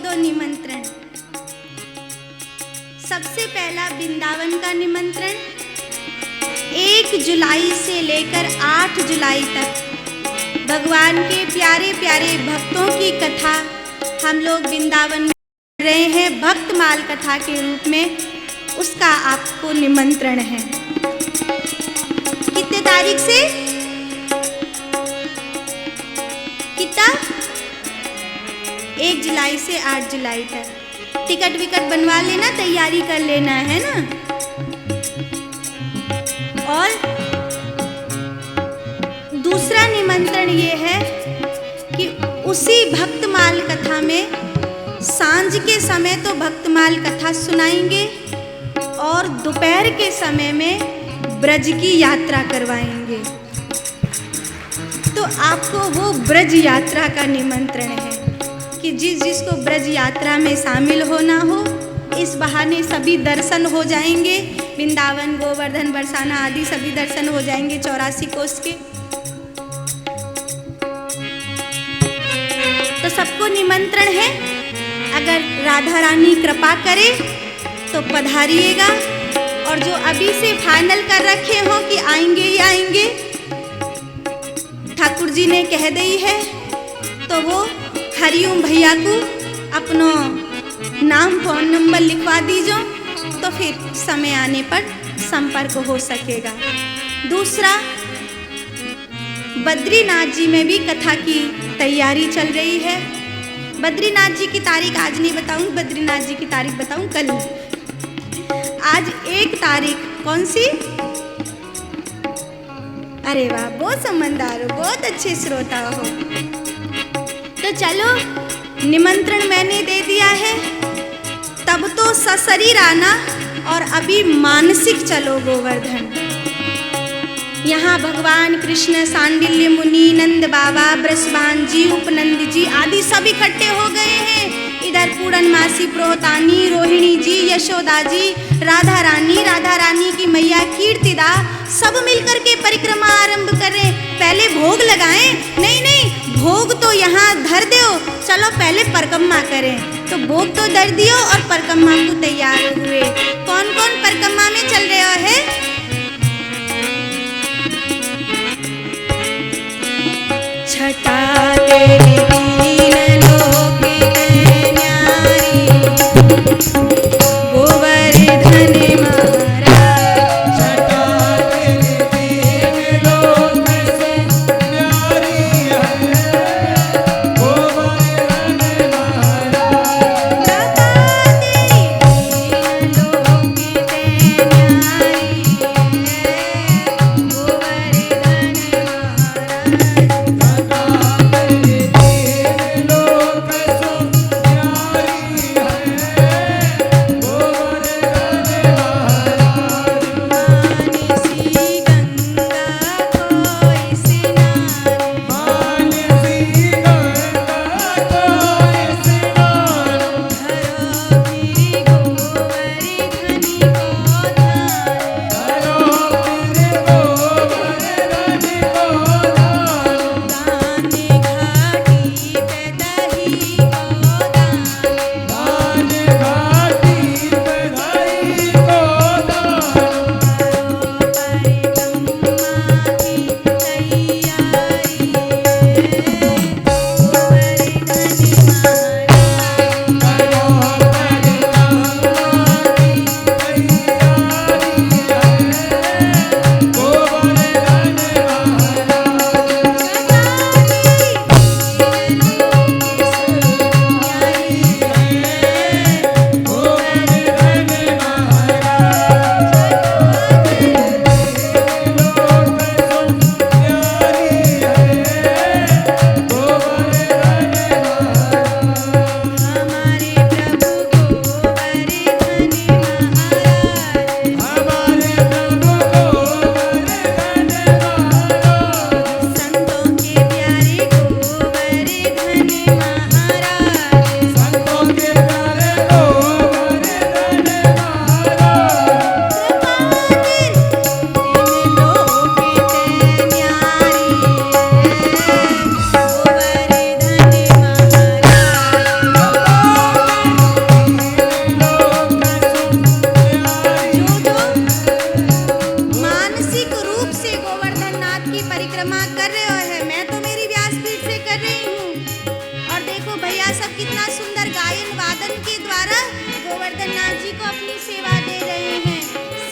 दो निमंत्रण। सबसे पहला वृंदावन का निमंत्रण, 1 जुलाई से लेकर 8 जुलाई तक भगवान के प्यारे प्यारे भक्तों की कथा हम लोग वृंदावन में कर रहे हैं, भक्तमाल कथा के रूप में। उसका आपको निमंत्रण है। कितने तारीख से? कितना? 1 जुलाई से 8 जुलाई तक। टिकट विकट बनवा लेना, तैयारी कर लेना है ना। और दूसरा निमंत्रण ये है कि उसी भक्तमाल कथा में सांझ के समय तो भक्तमाल कथा सुनाएंगे और दोपहर के समय में ब्रज की यात्रा करवाएंगे। तो आपको वो ब्रज यात्रा का निमंत्रण है कि जिसको ब्रज यात्रा में शामिल होना हो, इस बहाने सभी दर्शन हो जाएंगे। वृंदावन, गोवर्धन, बरसाना आदि सभी दर्शन हो जाएंगे 84 कोस के। तो सबको निमंत्रण है। अगर राधा रानी कृपा करे तो पधारिएगा, और जो अभी से फाइनल कर रखे हो कि आएंगे ही आएंगे, ठाकुर जी ने कह दी है, तो वो हरिओम भैया को अपनो नाम फोन नंबर लिखवा दीजो, तो फिर समय आने पर संपर्क हो सकेगा। दूसरा, बद्रीनाथ जी में भी कथा की तैयारी चल रही है। बद्रीनाथ जी की तारीख आज नहीं बताऊं, बद्रीनाथ जी की तारीख बताऊं कल। आज 1 तारीख कौन सी? अरे वाह, बहुत समझदार हो, बहुत अच्छे श्रोता हो। तो चलो, निमंत्रण मैंने दे दिया है, तब तो सशरीर आना, और अभी मानसिक चलो गोवर्धन। यहाँ भगवान कृष्ण, सांडिल्य मुनि, नंद बाबा, ब्रजभान जी, उपनंद जी आदि सब इकट्ठे हो गए हैं। इधर पूर्णमासी प्रोहतानी, रोहिणी जी, यशोदा जी, राधा रानी की मैया कीर्तिदा, सब मिलकर के परिक्रमा आरंभ करें। पहले भोग लगाएं? नहीं, भोग तो यहाँ धर दो, चलो पहले परिक्रमा करें। तो भोग तो धर दियो और परिक्रमा को तैयार हुए। कौन कौन परिक्रमा में चल रहे है? छटा तेरी दीन लोक के न्यारी, गोवर्धन महाराज। छटा तेरी दीन लोक से न्यारी है, गोवर्धन महाराज। छटा तेरी दीन लोक के न्यारी है, गोवर्धन महाराज। तेरे दीन लोक सो न्यारी है,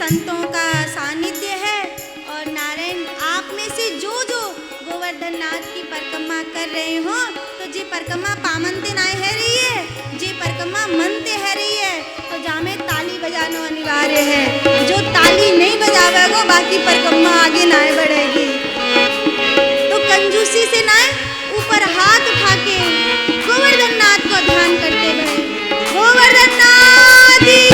संतों का सानिध्य है। और नारायण आप में से जो जो गोवर्धन नाथ की परिक्रमा कर रहे हो तो जी परिक्रमा पामनते नाय है रही है, जी परिक्रमा मनते है रही है तो जामे ताली बजाना अनिवार्य है। जो ताली नहीं बजावेगो बाकी परिक्रमा आगे नाय बढ़ेगी। तो कंजूसी से नाय ऊपर हाथ उठा के गोवर्धन नाथ को ध्यान करते हुए गोवर्धन नाथ की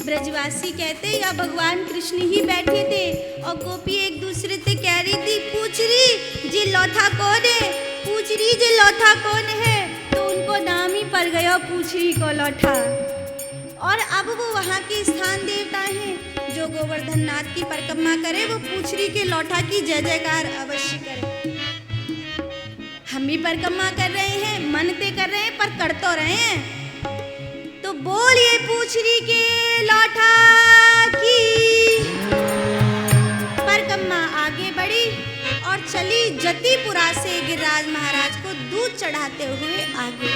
ब्रजवासी कहते या भगवान कृष्ण ही बैठे थे और गोपी एक दूसरे से कह रही थी पूछ रही जी लौथा कौन है, पूछ रही जी लौथा कौन है। तो उनको नाम ही पड़ गया पूछ रही को लौठा। और अब वो वहाँ के स्थान देवता हैं जो गोवर्धन नाथ की परिक्रमा करे वो पूछ रही के लौठा की जय जयकार अवश्य करे। हम भी परिक्रमा कर रहे हैं, मनते कर रहे हैं पर कर तो रहे हैं। तो बोलिए पूछ रही के लौठा की परिक्रमा आगे बढ़ी और चली जतिपुरा से गिरिराज महाराज को दूध चढ़ाते हुए आगे।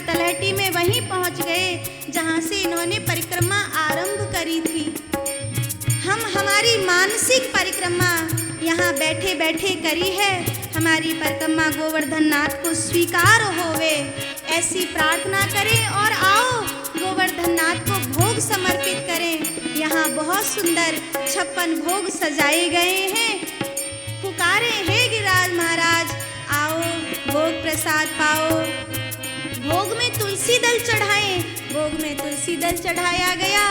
तलहटी में वहीं पहुंच गए जहां से इन्होंने परिक्रमा आरंभ करी थी। हम हमारी मानसिक परिक्रमा यहाँ बैठे बैठे करी है। हमारी परिक्रमा गोवर्धन नाथ को स्वीकार होवे ऐसी प्रार्थना करें और आओ गोवर्धन नाथ को भोग समर्पित करें। यहाँ बहुत सुंदर 56 भोग सजाए गए हैं। पुकारे हे गिरिराज महाराज आओ भोग प्रसाद पाओ। भोग में तुलसी दल चढ़ाएं। भोग में तुलसी दल चढ़ाया गया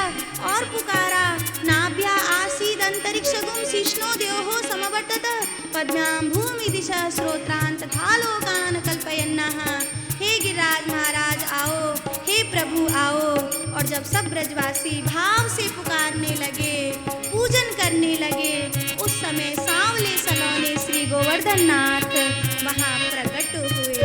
और पुकारा नाभ्या आसीद अंतरिक्षगुम शिष्ट पद्भ्याम भूमि दिशा स्रोत्रान तथा लोकान कल्पयन्नः। हे गिरिराज महाराज आओ, हे प्रभु आओ। और जब सब ब्रजवासी भाव से पुकारने लगे, पूजन करने लगे, उस समय सांवले सलोने श्री गोवर्धन नाथ वहाँ प्रकट हुए।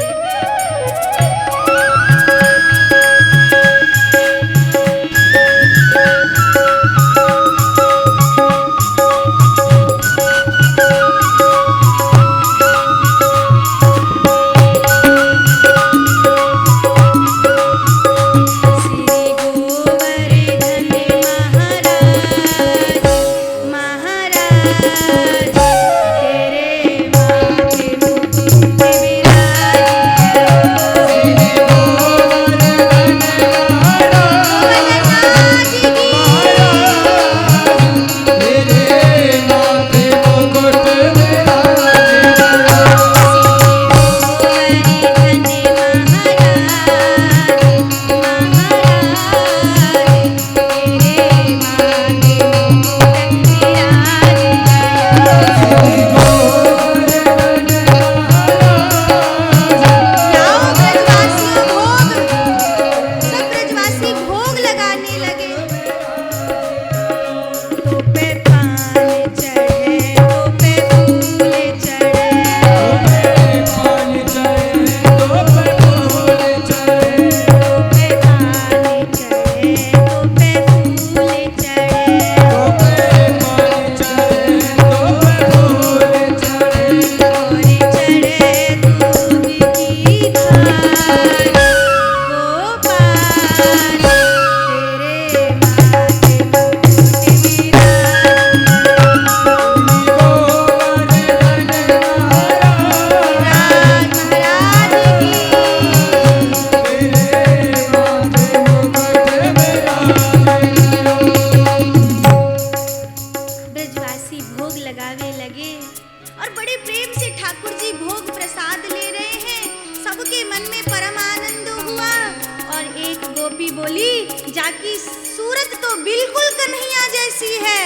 जाकी सूरत तो बिल्कुल कन्हैया जैसी है।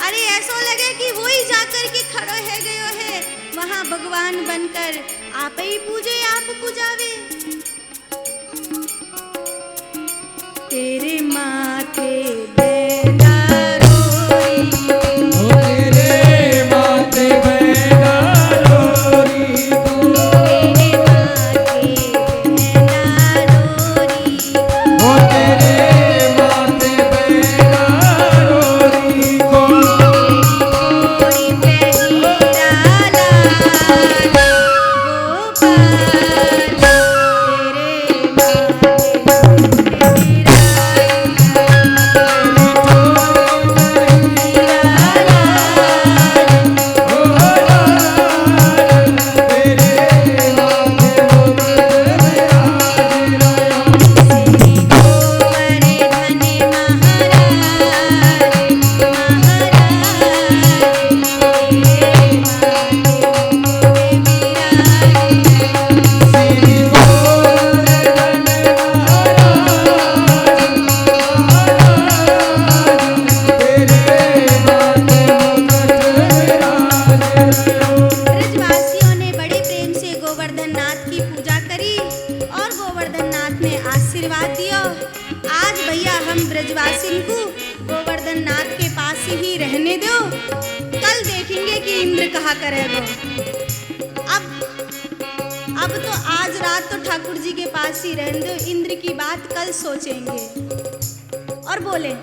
अरे ऐसा लगे कि वही जाकर के खड़ा है गयो है वहाँ भगवान बनकर, आप ही पूजे आप पूजावे। तेरे माथे बेड़ा रोरी, तेरे माथे बेड़ा रोरी, तेरे माथे बेड़ा रोरी, तेरे माथे बेड़ा रोरी को, कोई पे हीरा लाल गोपाल, तेरे माथे ब्रजवासियों ने बड़े प्रेम से गोवर्धन नाथ की पूजा करी और गोवर्धन नाथ ने आशीर्वाद दिया। आज भैया हम ब्रजवासियों को गोवर्धन नाथ के पास ही रहने दो, कल देखेंगे कि इंद्र कहाँ करेगा। अब तो आज रात तो ठाकुर जी के पास ही रहने दो, इंद्र की बात कल सोचेंगे। और बोले